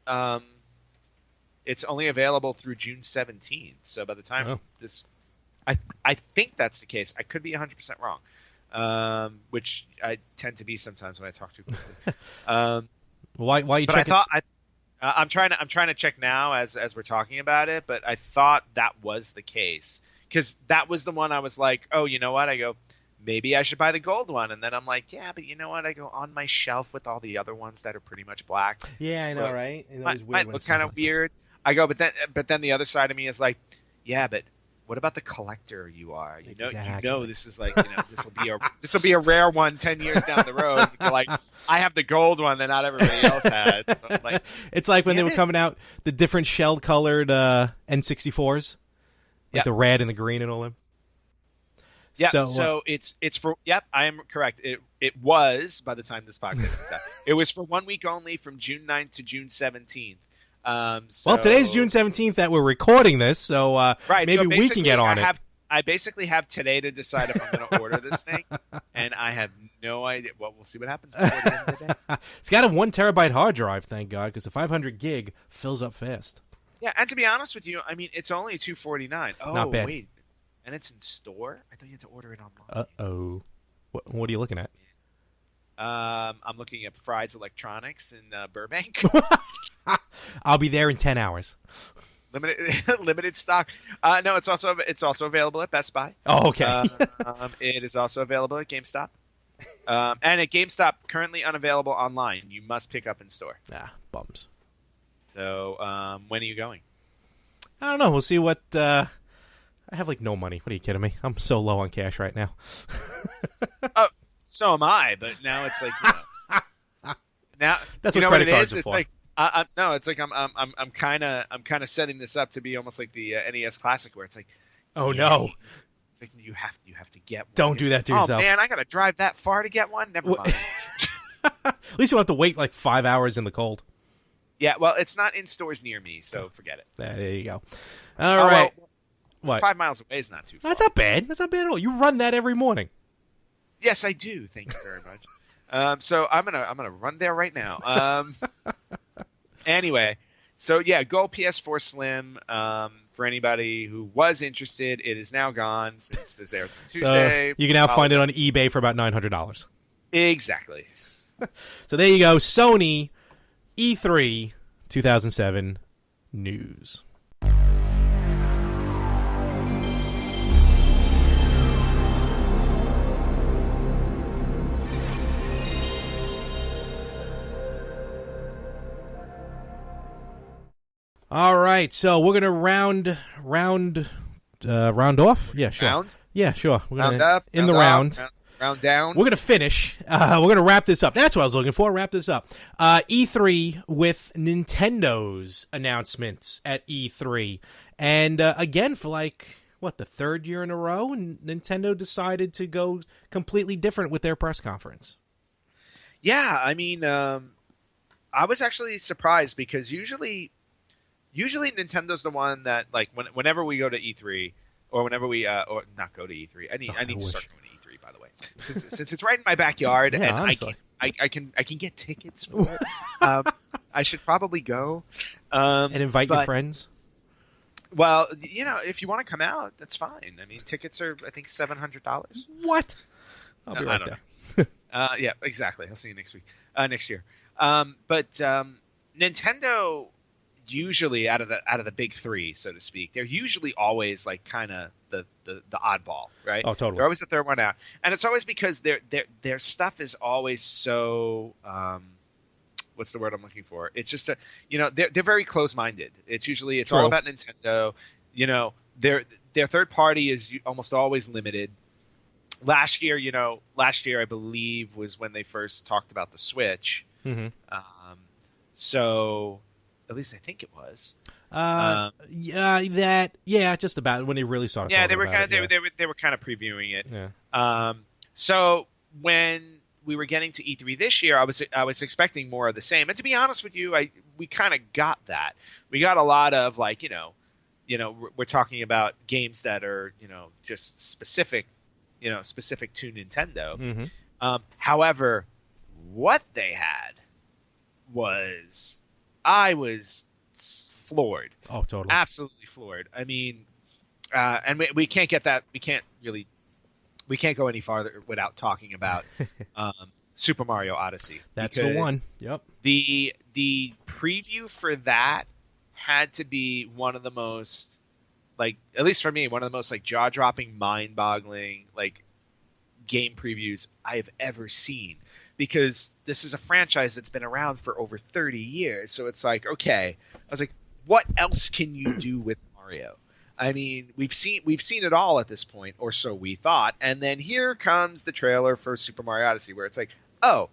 available through June 17th. So by the time this, I think that's the case. I could be 100% wrong, which I tend to be sometimes when I talk too quickly. Why you? But I'm trying to check now as we're talking about it. But I thought that was the case because that was the one I was like, oh, you know what? I go, maybe I should buy the gold one, and then I'm like, yeah, but you know what? I go on my shelf with all the other ones that are pretty much black. Yeah, I know, right? It might look kind of weird. I go, but then the other side of me is like, yeah, but what about the collector you are? You know, this is like, this will be a rare one 10 years down the road. You're like, I have the gold one that not everybody else has. So I'm like, it's like when they were coming out, the different shell colored N64s, like the red and the green and all them. Yeah, so it's for I am correct. It was by the time this podcast was out. It was for 1 week only from June 9th to June 17th. Well, today's June 17th that we're recording this, so maybe we can get on it. I basically have today to decide if I'm going to order this thing, and I have no idea. Well, we'll see what happens before the end of the day. It's got a 1 terabyte hard drive, thank God, because the 500 gig fills up fast. Yeah, and to be honest with you, I mean, it's only $249. Oh, not bad. Wait. And it's in store? I thought you had to order it online. Uh-oh. What are you looking at? I'm looking at Fry's Electronics in Burbank. I'll be there in 10 hours. Limited stock. No, it's also available at Best Buy. Oh, okay. It is also available at GameStop. And at GameStop, currently unavailable online. You must pick up in store. Ah, bums. So, when are you going? I don't know. We'll see what... I have like no money. What are you kidding me? I'm so low on cash right now. Oh, so am I. But now it's like, now that's you what know credit what it cards is. are It's for. like no. It's like I'm kind of setting this up to be almost like the NES Classic, where it's like, oh no, it's like you have to get one. Don't do that to yourself. Oh man, I gotta drive that far to get one. Never mind. At least you don't have to wait like 5 hours in the cold. Yeah, well, it's not in stores near me, so forget it. There you go. All right. Well, what? 5 miles away is not too far. That's not bad. That's not bad at all. You run that every morning. Yes, I do. Thank you very much. So I'm gonna run there right now. Anyway, so yeah, Gold PS4 Slim. For anybody who was interested, it is now gone since this airs on Tuesday. So you can now find it on eBay for about $900. Exactly. So there you go. Sony E3 2007 news. All right, so we're gonna round off. Yeah, sure. Round? Yeah, sure. We're gonna, round up. In round the up, round. Round down. We're gonna finish. We're gonna wrap this up. That's what I was looking for. Wrap this up. E3 with Nintendo's announcements at E3, and again for like the third year in a row, Nintendo decided to go completely different with their press conference. Yeah, I mean, I was actually surprised because usually Nintendo's the one that like whenever we go to E3 or whenever we or not go to E3. I need to start going to E3, by the way, since it's right in my backyard and I can get tickets for it. I should probably go and invite your friends. Well, if you want to come out, that's fine. I mean, tickets are I think $700. What? I'll be right there. Yeah, exactly. I'll see you next week. Next year. But Nintendo usually out of the big three, so to speak, they're usually always like kind of the oddball, right? Oh, totally. They're always the third one out, and it's always because their stuff is always so what's the word I'm looking for? It's just they're very close-minded. It's all about Nintendo. Their third party is almost always limited. Last year, I believe was when they first talked about the Switch. Mm-hmm. So At least I think it was. Just about when they really started. Yeah, they were kind of they were kind of previewing it. Yeah. So when we were getting to E3 this year, I was expecting more of the same. And to be honest with you, we kind of got that. We got a lot of like we're talking about games that are just specific to Nintendo. Mm-hmm. However, what they had I was floored. Oh, totally. Absolutely floored. I mean, and we can't get that. We can't go any farther without talking about Super Mario Odyssey. That's the one. Yep. The preview for that had to be one of the most, like, at least for me, one of the most like jaw-dropping, mind-boggling like game previews I've ever seen. Because this is a franchise that's been around for over 30 years. So it's like, okay. I was like, what else can you do with Mario? I mean, we've seen it all at this point, or so we thought. And then here comes the trailer for Super Mario Odyssey, where it's like, oh,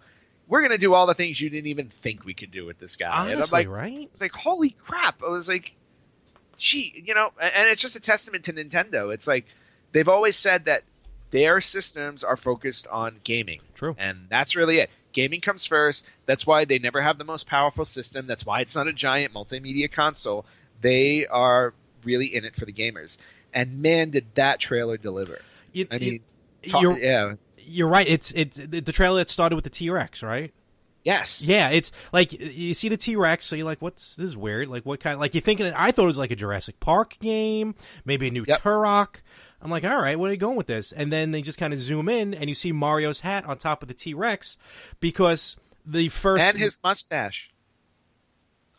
we're going to do all the things you didn't even think we could do with this guy. Honestly, and I'm like, right? It's like, holy crap. I was like, gee, and it's just a testament to Nintendo. It's like, they've always said that their systems are focused on gaming. True. And that's really it. Gaming comes first. That's why they never have the most powerful system. That's why it's not a giant multimedia console. They are really in it for the gamers. And man, did that trailer deliver. You're right. It's the trailer that started with the T-Rex, right? Yes. Yeah, it's like you see the T-Rex, so you're like, this is weird. Like, what kind? Like, you're thinking. I thought it was like a Jurassic Park game, maybe a new Turok. I'm like, all right, where are you going with this? And then they just kind of zoom in, and you see Mario's hat on top of the T-Rex, because the first and his mustache.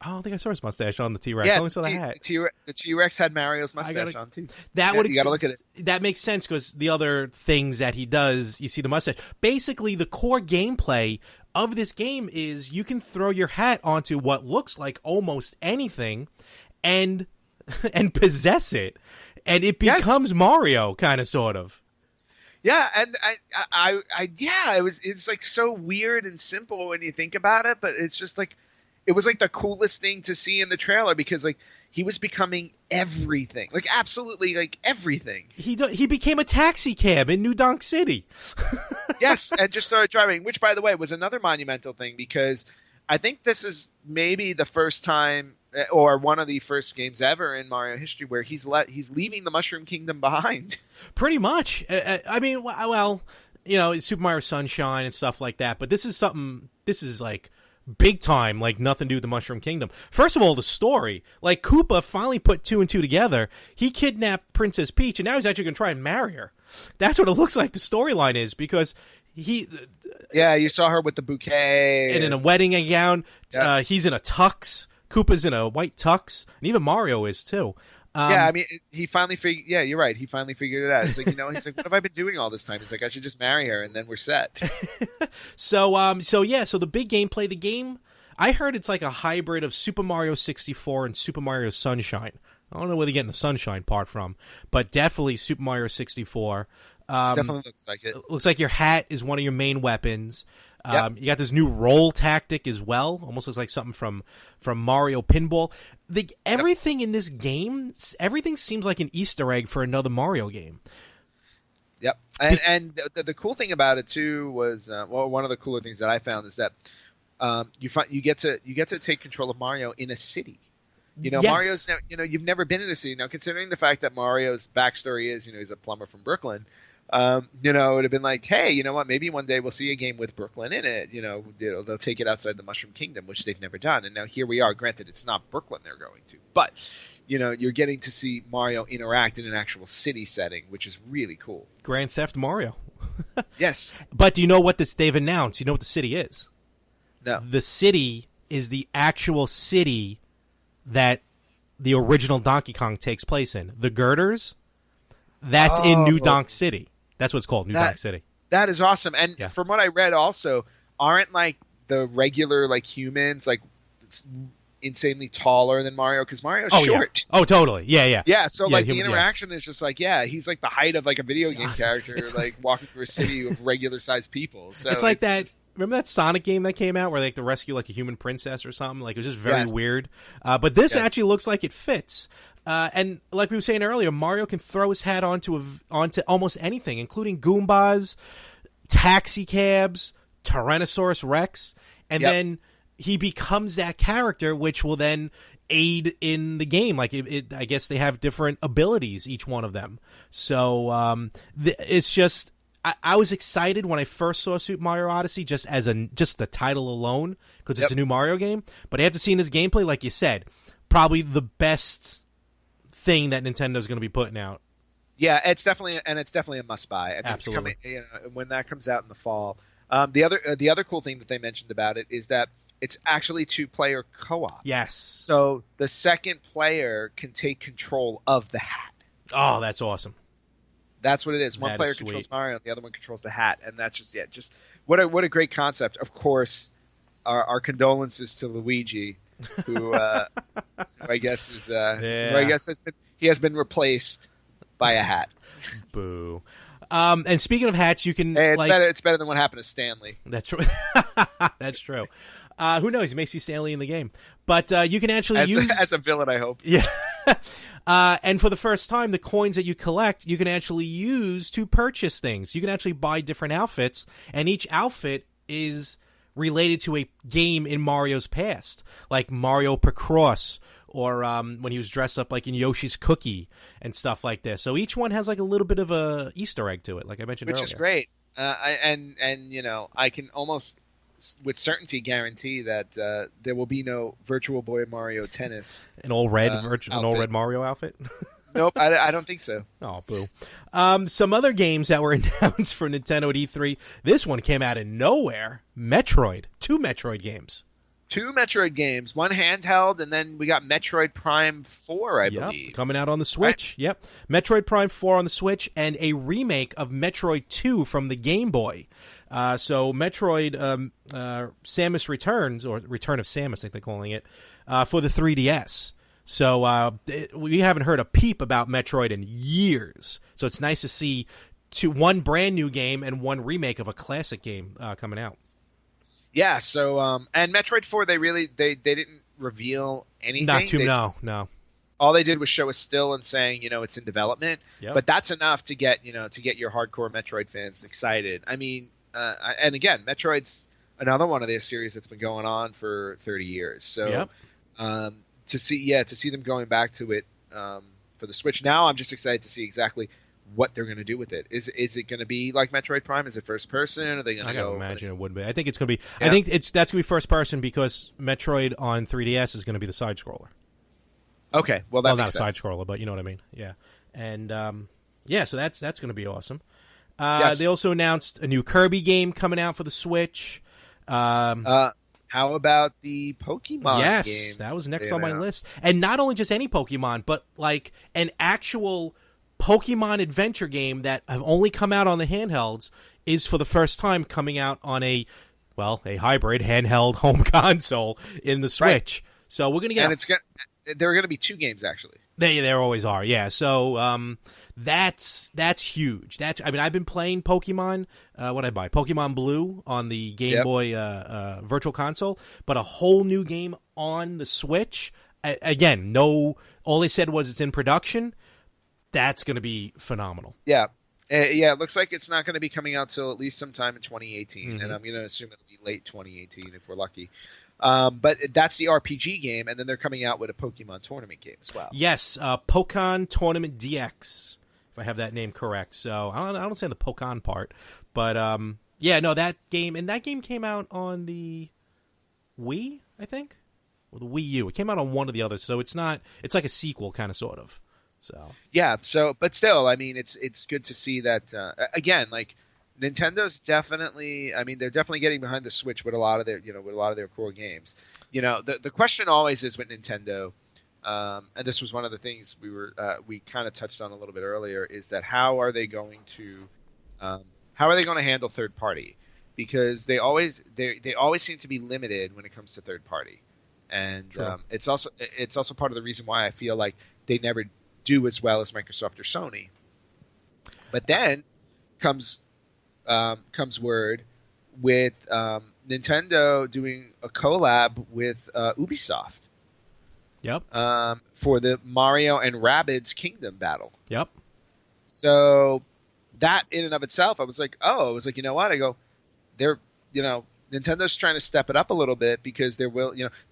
I don't think I saw his mustache on the T-Rex. I only saw the hat. The T-Rex had Mario's mustache on too. You gotta look at it. That makes sense, because the other things that he does, you see the mustache. Basically, the core gameplay of this game is you can throw your hat onto what looks like almost anything, and possess it. And it becomes Mario, kind of, sort of. Yeah, and it's like so weird and simple when you think about it, but it's just like, it was like the coolest thing to see in the trailer, because like he was becoming everything, like absolutely like everything. He became a taxi cab in New Donk City. Yes, and just started driving, which by the way was another monumental thing, because I think this is maybe the first time, or one of the first games ever in Mario history, where he's leaving the Mushroom Kingdom behind. Pretty much. I mean, well, Super Mario Sunshine and stuff like that. But this is like big time, like nothing to do with the Mushroom Kingdom. First of all, the story. Like, Koopa finally put 2 and 2 together. He kidnapped Princess Peach, and now he's actually going to try and marry her. That's what it looks like the storyline is, because you saw her with the bouquet. And in a wedding gown. Yeah. He's in a tux. Koopa's in a white tux, and even Mario is too. I mean, he finally figured. Yeah, you're right. He finally figured it out. He's like, he's like, what have I been doing all this time? He's like, I should just marry her, and then we're set. So the big gameplay, the game, I heard it's like a hybrid of Super Mario 64 and Super Mario Sunshine. I don't know where they're getting the Sunshine part from, but definitely Super Mario 64. Definitely looks like it. Looks like your hat is one of your main weapons. You got this new roll tactic as well. Almost looks like something from Mario Pinball. Everything in this game, everything seems like an Easter egg for another Mario game. Yep. And the cool thing about it too was, one of the cooler things that I found is that you get to take control of Mario in a city. Yes. Mario's now, you've never been in a city. Now, considering the fact that Mario's backstory is, he's a plumber from Brooklyn. It would have been like, hey, you know what? Maybe one day we'll see a game with Brooklyn in it. They'll take it outside the Mushroom Kingdom, which they've never done. And now here we are. Granted, it's not Brooklyn they're going to, but you're getting to see Mario interact in an actual city setting, which is really cool. Grand Theft Mario. Yes. But do you know what they've announced? You know what the city is? No. The city is the actual city that the original Donkey Kong takes place in. The Girders. That's in New Donk City. That's what it's called, New Donk City. That is awesome. And from what I read also, aren't like the regular like humans like insanely taller than Mario? Because Mario's short. Yeah. Oh, totally. Yeah. Yeah, so like the interaction is just like, he's like the height of like a video game character, like walking through a city of regular sized people. So it's like that. remember that Sonic game that came out where they had to rescue like a human princess or something? Like it was just very Yes. weird. But this actually looks like it fits. And like we were saying earlier, Mario can throw his hat onto almost anything, including Goombas, taxi cabs, Tyrannosaurus Rex, and then he becomes that character, which will then aid in the game. Like I guess they have different abilities, each one of them. So it's just I was excited when I first saw Super Mario Odyssey just the title alone because it's a new Mario game. But after seeing this gameplay, like you said, probably the best thing that Nintendo's going to be putting out. Yeah, it's definitely a must buy. And Absolutely. It's coming, when that comes out in the fall. The other cool thing that they mentioned about it is that it's actually 2-player co-op. Yes. So the second player can take control of the hat. Oh, that's awesome. That's what it is. One player controls Mario, and the other one controls the hat, and that's just what a great concept. Of course, our condolences to Luigi, who I guess is he has been replaced by a hat. Boo. And speaking of hats, you can. Hey, it's better than what happened to Stanley. That's true. That's true. Who knows? He may see Stanley in the game, but you can actually use as a villain. I hope. Yeah. And for the first time, the coins that you collect, you can actually use to purchase things. You can actually buy different outfits, and each outfit is related to a game in Mario's past, like Mario Picross, or when he was dressed up like in Yoshi's Cookie and stuff like this. So each one has like a little bit of a Easter egg to it, like I mentioned earlier. Which is great. And you know, I can almost with certainty guarantee that there will be no Virtual Boy Mario Tennis. An all red Mario outfit? Nope, I don't think so. Oh, boo. Some other games that were announced for Nintendo at E3. This one came out of nowhere. Metroid. 2 Metroid games. 2 Metroid games. One handheld, and then we got Metroid Prime 4, I believe. Coming out on the Switch. Right. Yep. Metroid Prime 4 on the Switch, and a remake of Metroid 2 from the Game Boy. So Metroid Samus Returns, or Return of Samus, I think they're calling it, for the 3DS. So we haven't heard a peep about Metroid in years. So it's nice to see one brand new game and one remake of a classic game coming out. Yeah. So and Metroid 4, they didn't reveal anything. No. All they did was show a still and saying, it's in development. Yep. But that's enough to get your hardcore Metroid fans excited. I mean, and again, Metroid's another one of their series that's been going on for 30 years. So to see them going back to it for the Switch now, I'm just excited to see exactly what they're going to do with it. Is it going to be like Metroid Prime? Is it first person? Are they going to go? I imagine it would be. I think it's going to be. Yeah. I think that's going to be first person because Metroid on 3DS is going to be the side scroller. Okay, well that makes not a sense. side scroller, but you know what I mean. Yeah, and so that's going to be awesome. Yes. They also announced a new Kirby game coming out for the Switch. How about the Pokemon game? Yes, that was next on my list. And not only just any Pokemon, but like an actual Pokemon adventure game that have only come out on the handhelds is for the first time coming out on a hybrid handheld home console in the Switch. Right. So we're going to get... And there are going to be 2 games, actually. There always are, yeah. So that's huge. I've been playing Pokemon. What did I buy? Pokemon Blue on the Game Boy Virtual Console, but a whole new game on the Switch. Again, all they said was it's in production. That's going to be phenomenal. Yeah. It looks like it's not going to be coming out till at least sometime in 2018, and I'm going to assume it'll be late 2018 if we're lucky. But that's the RPG game, and then they're coming out with a Pokemon tournament game as well. Yes, Pokemon Tournament DX, if I have that name correct. So I don't say the Pokemon part, but that game, and that game came out on the Wii, I think, or the Wii U. It came out on one of the others, so it's like a sequel, kind of, sort of. So but still, I mean, it's good to see that again, like. Nintendo's definitely, they're definitely getting behind the Switch with a lot of their core games. The question always is with Nintendo, and this was one of the things we kind of touched on a little bit earlier, is that how are they going to handle third party? Because they always seem to be limited when it comes to third party, and it's also part of the reason why I feel like they never do as well as Microsoft or Sony. But then comes word with Nintendo doing a collab with Ubisoft. Yep. For the Mario and Rabbids Kingdom battle. Yep. So that in and of itself, I was like, you know what? I go, they're, Nintendo's trying to step it up a little bit because they're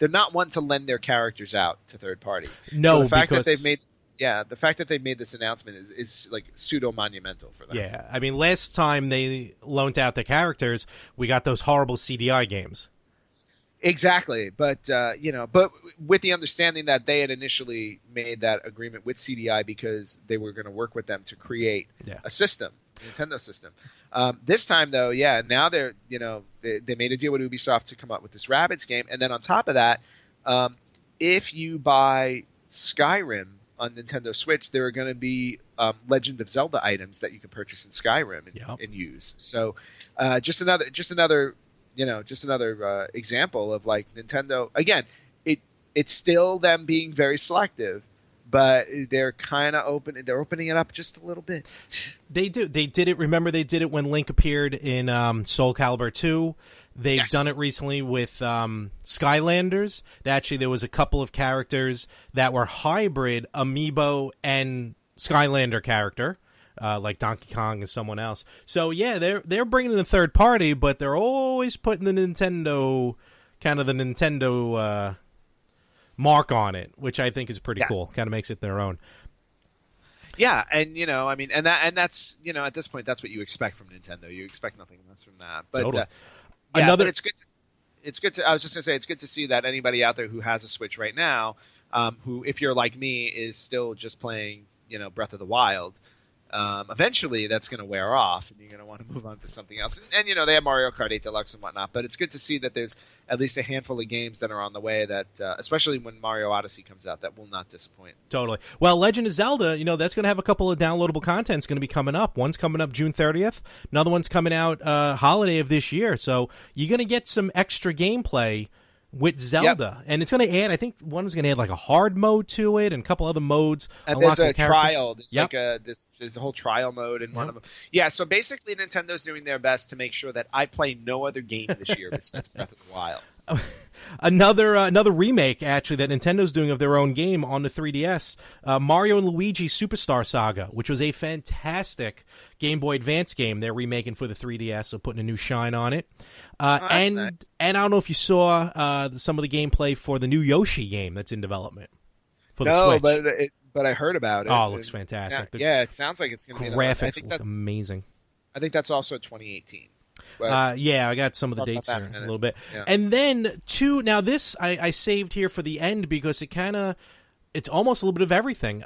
not one to lend their characters out to third party. No, so the fact because the fact that they've made this announcement is like pseudo monumental for them. Yeah, I mean, last time they loaned out the characters, we got those horrible CDI games. Exactly, but but with the understanding that they had initially made that agreement with CDI because they were going to work with them to create a system, a Nintendo system. This time, though, now they're they made a deal with Ubisoft to come up with this Rabbids game, and then on top of that, if you buy Skyrim on Nintendo Switch, there are going to be Legend of Zelda items that you can purchase in Skyrim and use. So just another example of like Nintendo. Again, it's still them being very selective, but they're kind of they're opening it up just a little bit. They did it. Remember, they did it when Link appeared in Soul Calibur 2. They've done it recently with Skylanders. Actually, there was a couple of characters that were hybrid Amiibo and Skylander character. Like Donkey Kong and someone else. So yeah, they're bringing in a third party, but they're always putting the Nintendo mark on it, which I think is pretty cool. Kind of makes it their own. Yeah, and that's at this point that's what you expect from Nintendo. You expect nothing less from that. But totally. But it's good. It's good to. I was just gonna say it's good to see that anybody out there who has a Switch right now, who if you're like me is still just playing Breath of the Wild. Eventually that's going to wear off and you're going to want to move on to something else. And they have Mario Kart 8 Deluxe and whatnot, but it's good to see that there's at least a handful of games that are on the way that, especially when Mario Odyssey comes out, that will not disappoint. Totally. Well, Legend of Zelda, that's going to have a couple of downloadable contents going to be coming up. One's coming up June 30th. Another one's coming out holiday of this year. So you're going to get some extra gameplay with Zelda, and it's going to add. I think one was going to add like a hard mode to it, and a couple other modes. And there's a trial. There's there's a whole trial mode in one of them. Yeah, so basically, Nintendo's doing their best to make sure that I play no other game this year besides Breath of the Wild. Another remake actually that Nintendo's doing of their own game on the 3DS, Mario and Luigi Superstar Saga, which was a fantastic Game Boy Advance game they're remaking for the 3DS, so putting a new shine on it. And nice. And I don't know if you saw some of the gameplay for the new Yoshi game that's in development for the Switch. But I heard about it. Oh, it looks fantastic. It sounds like it's going to be graphics look amazing. I think that's also 2018. I got some of the dates here a little bit. Yeah. And then now this I saved here for the end because it's almost a little bit of everything.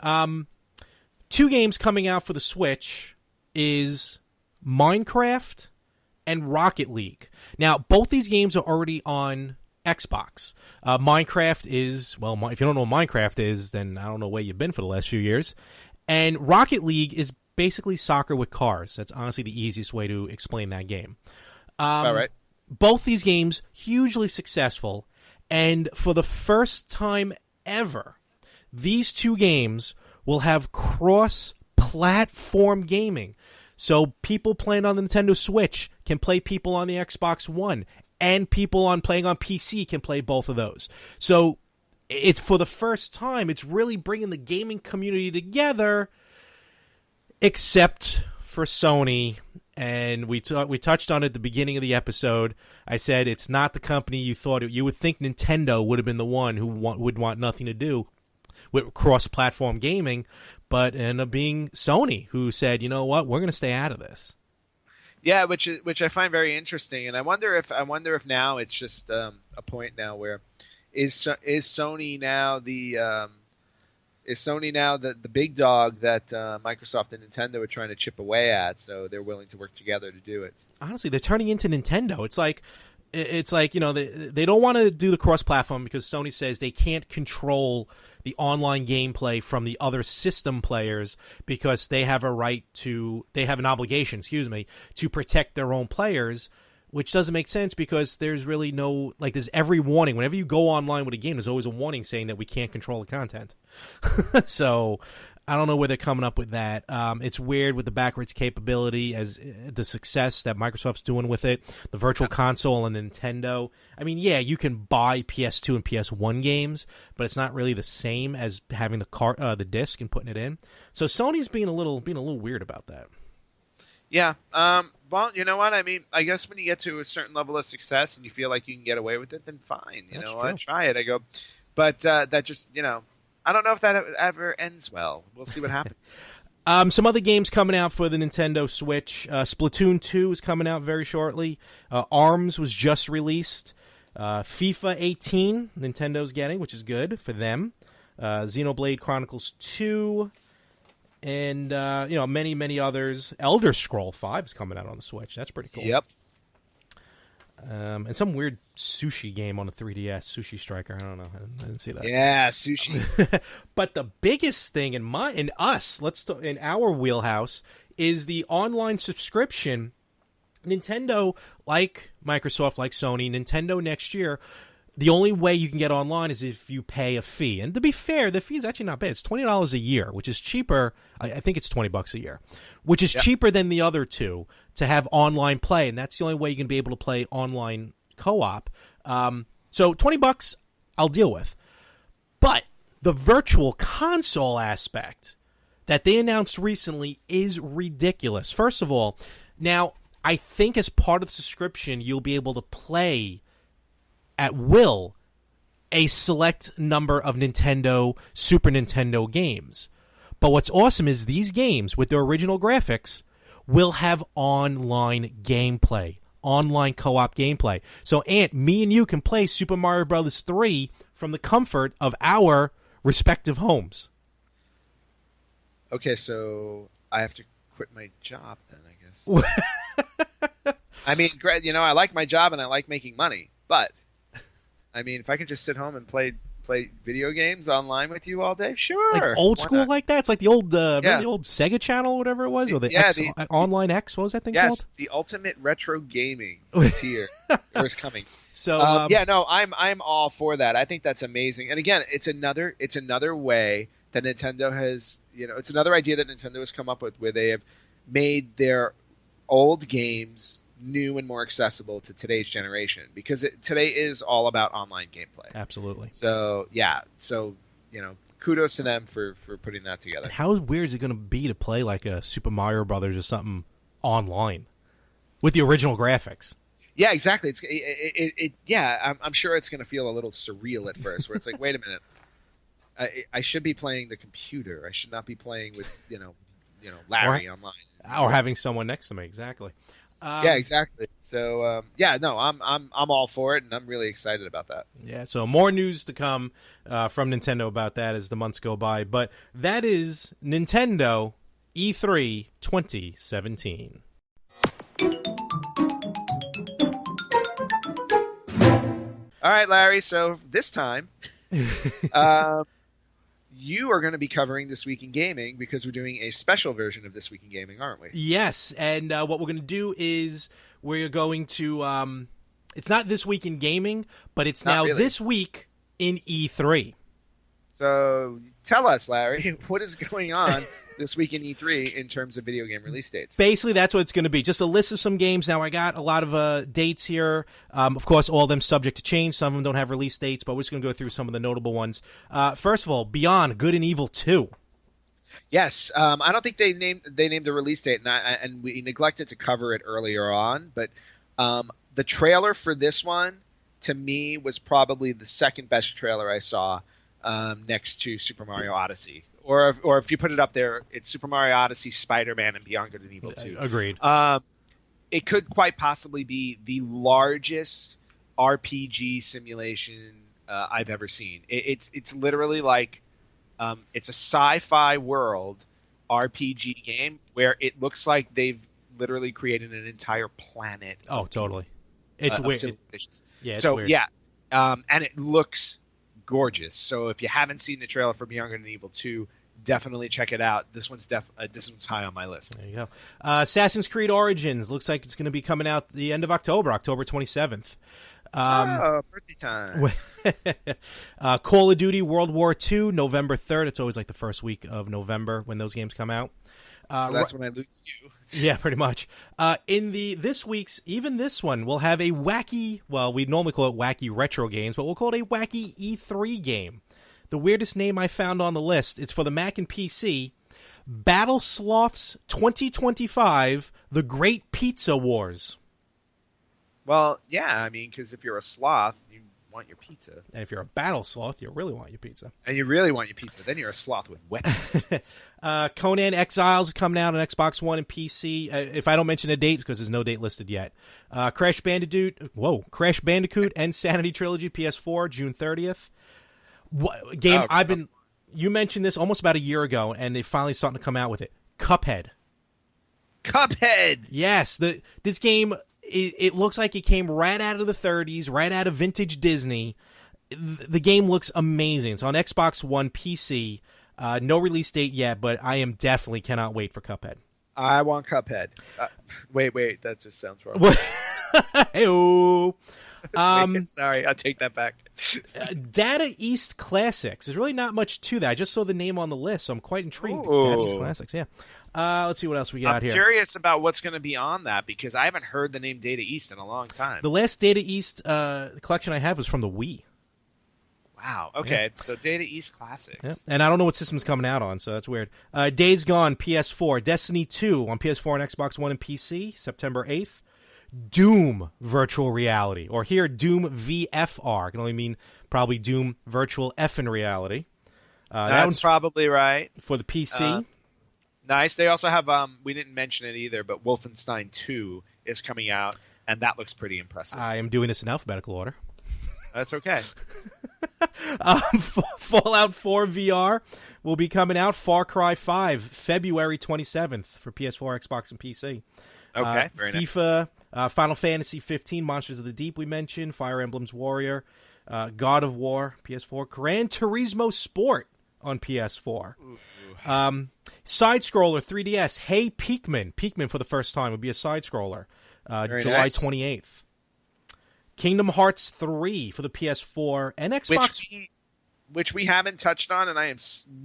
2 games coming out for the Switch is Minecraft and Rocket League. Now, both these games are already on Xbox. Minecraft is, if you don't know what Minecraft is, then I don't know where you've been for the last few years. And Rocket League is basically soccer with cars. That's honestly the easiest way to explain that game. All right. Both these games hugely successful, and for the first time ever, these 2 games will have cross-platform gaming. So people playing on the Nintendo Switch can play people on the Xbox One, and people playing on PC can play both of those. So it's for the first time, it's really bringing the gaming community together, except for Sony. And we touched on it at the beginning of the episode. I said it's not the company you thought you would think Nintendo would have been the one who would want nothing to do with cross-platform gaming, but it ended up being Sony who said, you know what, we're going to stay out of this. Yeah, which I find very interesting, and I wonder if now it's just a point now where is Sony now the big dog that Microsoft and Nintendo are trying to chip away at, so they're willing to work together to do it? Honestly, they're turning into Nintendo. It's like they don't want to do the cross-platform because Sony says they can't control the online gameplay from the other system players because they have an obligation, to protect their own players, which doesn't make sense because there's really no, there's every warning. Whenever you go online with a game, there's always a warning saying that we can't control the content. So, I don't know where they're coming up with that. It's weird with the backwards capability as the success that Microsoft's doing with it, the Virtual Console and Nintendo. I mean, yeah, you can buy PS2 and PS1 games, but it's not really the same as having the disc and putting it in. So Sony's being a little weird about that. Yeah. Well, you know what? I mean, I guess when you get to a certain level of success and you feel like you can get away with it, then fine. You know, I try it. I go, but that just, I don't know if that ever ends well. We'll see what happens. Some other games coming out for the Nintendo Switch. Splatoon 2 is coming out very shortly. ARMS was just released. FIFA 18, Nintendo's getting, which is good for them. Xenoblade Chronicles 2. And, many, many others. Elder Scroll 5 is coming out on the Switch. That's pretty cool. Yep. And some weird sushi game on the 3DS, Sushi Striker. I don't know. I didn't see that. Yeah, sushi. But the biggest thing in our wheelhouse is the online subscription. Nintendo, like Microsoft, like Sony, Nintendo next year, the only way you can get online is if you pay a fee. And to be fair, the fee is actually not bad. It's $20 a year, which is cheaper. I think it's $20 a year, which is cheaper than the other two to have online play. And that's the only way you can be able to play online co-op. So $20 I'll deal with. But the virtual console aspect that they announced recently is ridiculous. First of all, now I think as part of the subscription, you'll be able to play at will a select number of Nintendo, Super Nintendo games. But what's awesome is these games, with their original graphics, will have online gameplay, online co-op gameplay. So, Ant, me and you can play Super Mario Bros. 3 from the comfort of our respective homes. Okay, so I have to quit my job then, I guess. I mean, I like my job and I like making money, but I mean, if I could just sit home and play video games online with you all day, sure. Like old school like that? It's like the old the old Sega Channel or whatever it was, or the Online X, what was that thing called? Yes, the ultimate retro gaming is here. Or is coming. So I'm all for that. I think that's amazing. And again, it's another way that Nintendo has, it's another idea that Nintendo has come up with where they have made their old games new and more accessible to today's generation, because today is all about online gameplay. Absolutely. So kudos to them for putting that together. And how weird is it going to be to play like a Super Mario Brothers or something online with the original graphics? Yeah, exactly. I'm sure it's going to feel a little surreal at first, where it's like, wait a minute, I should be playing the computer. I should not be playing with Larry online, or having someone next to me. Exactly. Yeah, exactly. So, I'm all for it, and I'm really excited about that. Yeah, so more news to come from Nintendo about that as the months go by. But that is Nintendo E3 2017. All right, Larry, so this time you are going to be covering This Week in Gaming, because we're doing a special version of This Week in Gaming, aren't we? Yes, and what we're going to do is we're going to it's not This Week in Gaming, but it's now This Week in E3. So tell us, Larry, what is going on this week in E3 in terms of video game release dates? Basically, that's what it's going to be. Just a list of some games. Now, I got a lot of dates here. Of course, all of them subject to change. Some of them don't have release dates, but we're just going to go through some of the notable ones. First of all, Beyond Good and Evil 2. Yes, I don't think they named the release date, and we neglected to cover it earlier on. But the trailer for this one, to me, was probably the second best trailer I saw, next to Super Mario Odyssey. Or if you put it up there, it's Super Mario Odyssey, Spider-Man, and Beyond Good and Evil 2. Agreed. It could quite possibly be the largest RPG simulation I've ever seen. It's literally like it's a sci-fi world RPG game where it looks like they've literally created an entire planet. Oh, totally. It's weird. It's weird. And it looks gorgeous. So if you haven't seen the trailer for Beyond Good and Evil 2, definitely check it out. This one's high on my list. There you go. Assassin's Creed Origins looks like it's going to be coming out the end of October 27th. Birthday time. Call of Duty World War II, November 3rd. It's always like the first week of November when those games come out. So that's when I lose you. Yeah, pretty much. This week's, even this one, we'll have a wacky, well, we normally call it wacky retro games, but we'll call it a wacky E3 game. The weirdest name I found on the list, it's for the Mac and PC, Battle Sloths 2025, The Great Pizza Wars. Well, yeah, I mean, because if you're a sloth, you want your pizza. And if you're a battle sloth, you really want your pizza. And you really want your pizza. Then you're a sloth with weapons. Conan Exiles is coming out on Xbox One and PC. If I don't mention a date, because there's no date listed yet. Crash Bandicoot and Sanity Trilogy, PS4, June 30th. You mentioned this almost about a year ago, and they finally starting to come out with it. Cuphead. Yes, this game. It looks like it came right out of the 30s, right out of vintage Disney. The game looks amazing. It's on Xbox One, PC. No release date yet, but I am definitely cannot wait for Cuphead. I want Cuphead. Wait, that just sounds wrong. Hey-o. Sorry, I'll take that back. Data East Classics. There's really not much to that. I just saw the name on the list, so I'm quite intrigued. Ooh. Data East Classics, yeah. Let's see what else we got I'm here. curious about what's going to be on that because I haven't heard the name Data East in a long time. The last Data East collection I have was from the Wii. Wow. Okay, So Data East Classics. Yeah. And I don't know what system's coming out on, so that's weird. Days Gone, PS4. Destiny 2 on PS4 and Xbox One and PC, September 8th. Doom Virtual Reality, or here Doom VFR. Can only mean probably Doom Virtual Effin' Reality. That's probably right. For the PC. Nice. They also have, we didn't mention it either, but Wolfenstein 2 is coming out, and that looks pretty impressive. I am doing this in alphabetical order. That's okay. Fallout 4 VR will be coming out. Far Cry 5, February 27th for PS4, Xbox, and PC. Okay, very nice. FIFA, Final Fantasy 15, Monsters of the Deep we mentioned, Fire Emblem's Warrior, God of War, PS4, Gran Turismo Sport on PS4. Side-scroller 3DS, Hey Pikmin. Pikmin for the first time would be a side-scroller. July 28th. Kingdom Hearts 3 for the PS4 and Xbox. Which we haven't touched on, and I am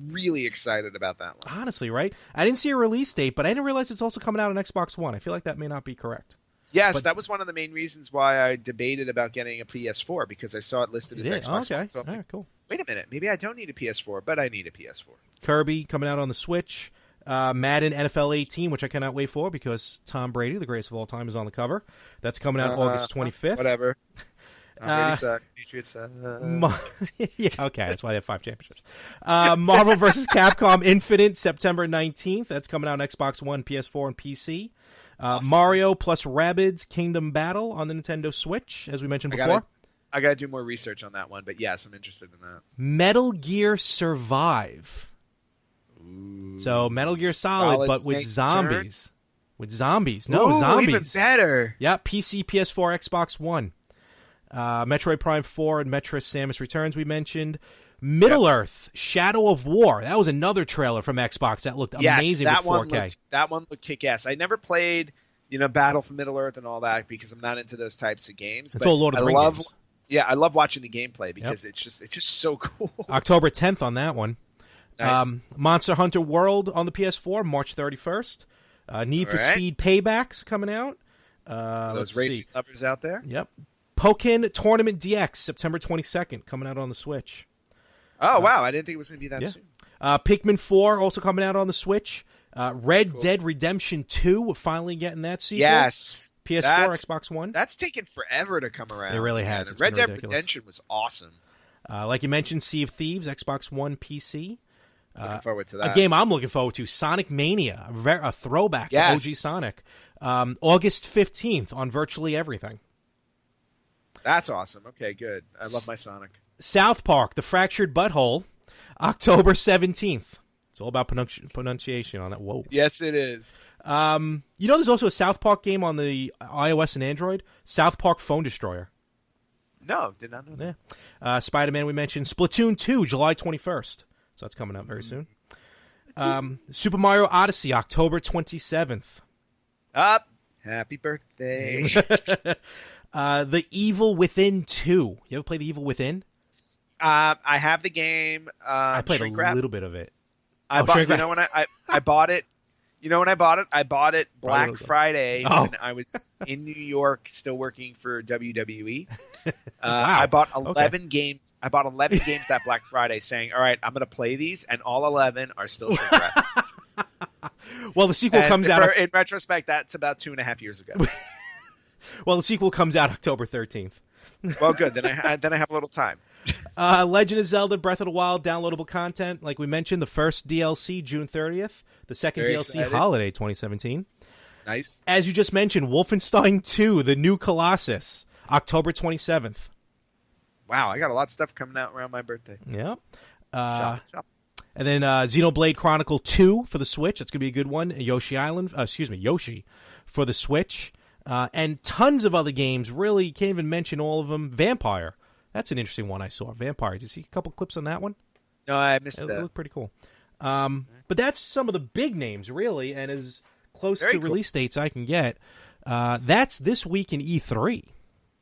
really excited about that one. Honestly, right? I didn't see a release date, but I didn't realize it's also coming out on Xbox One. I feel like that may not be correct. Yes, that was one of the main reasons why I debated about getting a PS4, because I saw it listed as Xbox One. So all right, cool. Wait a minute. Maybe I don't need a PS4, but I need a PS4. Kirby coming out on the Switch. Madden NFL 18, which I cannot wait for because Tom Brady, the greatest of all time, is on the cover. That's coming out August 25th. Whatever. Tom Brady sucks. Patriots suck. Yeah, okay. That's why they have 5 championships. Marvel vs. Capcom Infinite, September 19th. That's coming out on Xbox One, PS4, and PC. Awesome. Mario plus Rabbids Kingdom Battle on the Nintendo Switch, as we mentioned before. I got to do more research on that one, but yes, I'm interested in that. Metal Gear Survive. Ooh. So Metal Gear Solid, but with zombies. With zombies. No, Ooh, zombies. Even better. Yeah, PC, PS4, Xbox One. Metroid Prime 4 and Metro Samus Returns we mentioned. Middle-earth, Shadow of War. That was another trailer from Xbox that looked amazing with 4K. That one looked kick-ass. I never played, Battle for Middle-earth and all that because I'm not into those types of games. It's all Lord of the Rings games. Yeah, I love watching the gameplay because it's just so cool. October 10th on that one. Nice. Monster Hunter World on the PS4, March 31st. Need for Speed Paybacks coming out. Those racing lovers out there. Yep. Pokken Tournament DX, September 22nd, coming out on the Switch. Oh, wow. I didn't think it was going to be that soon. Pikmin 4 also coming out on the Switch. Red Dead Redemption 2, we're finally getting that sequel. Yes. PS4, Xbox One. That's taken forever to come around. It really has. Red Dead Redemption was awesome. Like you mentioned, Sea of Thieves, Xbox One, PC. Looking forward to that. A game I'm looking forward to, Sonic Mania, a throwback to OG Sonic. August 15th on virtually everything. That's awesome. Okay, good. I love my Sonic. South Park, The Fractured Butthole, October 17th. It's all about pronunciation on that. Whoa. Yes, it is. There's also a South Park game on the iOS and Android, South Park Phone Destroyer. No, did not know that. Yeah. Spider-Man we mentioned. Splatoon 2, July 21st. So that's coming out very soon. Super Mario Odyssey, October 27th. Happy birthday. The Evil Within 2. You ever play The Evil Within? I have the game. I played Shrink a Wrap. little bit of it. I bought. You know when I bought it. You know when I bought it? I bought it Black Friday when I was in New York, still working for WWE. Wow. I bought 11 games. I bought 11 games that Black Friday, saying, "All right, I'm going to play these," and all 11 are still Shrink Wrap. Well, the sequel comes out. In retrospect, that's about 2.5 years ago. Well, the sequel comes out October 13th. Well, good. Then I have a little time. Legend of Zelda Breath of the Wild downloadable content. Like we mentioned, the first DLC, June 30th. The second Very DLC, excited. Holiday 2017. Nice. As you just mentioned, Wolfenstein 2, The New Colossus, October 27th. Wow, I got a lot of stuff coming out around my birthday. Yeah. Shop. And then Xenoblade Chronicle 2 for the Switch. That's going to be a good one. Yoshi for the Switch. And tons of other games. Really, can't even mention all of them. Vampire. That's an interesting one I saw. Vampire. Did you see a couple clips on that one? No, I missed It that. looked pretty cool. But that's some of the big names, really, and as close Very to cool. release dates I can get. That's this week in E3.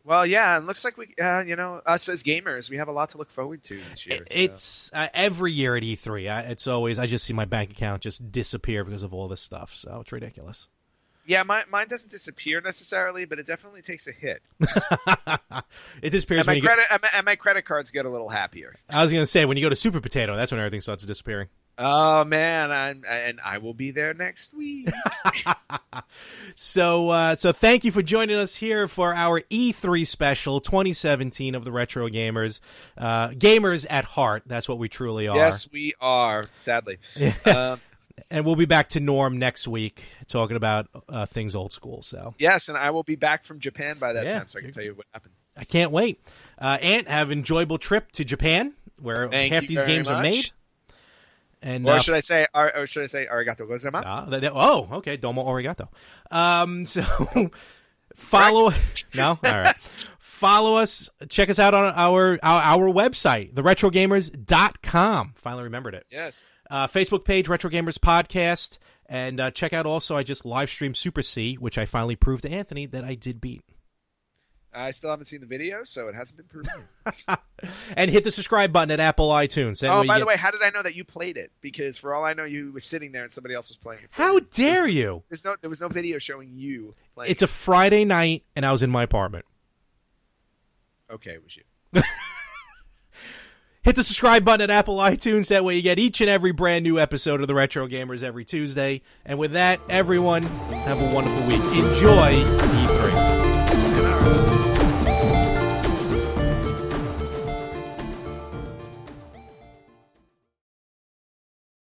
Well, yeah, it looks like we, us as gamers, we have a lot to look forward to this year. It's every year at E3. It's always, I just see my bank account just disappear because of all this stuff, so it's ridiculous. Yeah, mine doesn't disappear necessarily, but it definitely takes a hit. It disappears And when my credit cards get a little happier. I was going to say, when you go to Super Potato, that's when everything starts disappearing. Oh man, I will be there next week. So thank you for joining us here for our E3 special 2017 of the Retro Gamers. Gamers at heart, that's what we truly are. Yes, we are. Sadly. And we'll be back to norm next week, talking about things old school. So Yes, and I will be back from Japan by that Yeah. time, so I can tell you what happened. I can't wait. Ant, have an enjoyable trip to Japan, where Thank half you these very games are much. made. And Or should I say arigato gozaimasu? Okay, domo arigato. So follow. No, all right. Follow us. Check us out on our website, theretrogamers.com. Finally remembered it. Yes. Facebook page, Retro Gamers Podcast, and check out also. I just live streamed Super C, which I finally proved to Anthony that I did beat. I still haven't seen the video, so it hasn't been proven. And hit the subscribe button at Apple iTunes. That Oh, by the way, how did I know that you played it? Because for all I know, you were sitting there and somebody else was playing it. How dare you? There was no video showing you playing. It's a Friday night, and I was in my apartment. Okay, it was you. Hit the subscribe button at Apple iTunes. That way you get each and every brand new episode of the Retro Gamers every Tuesday. And with that, everyone, have a wonderful week. Enjoy E3.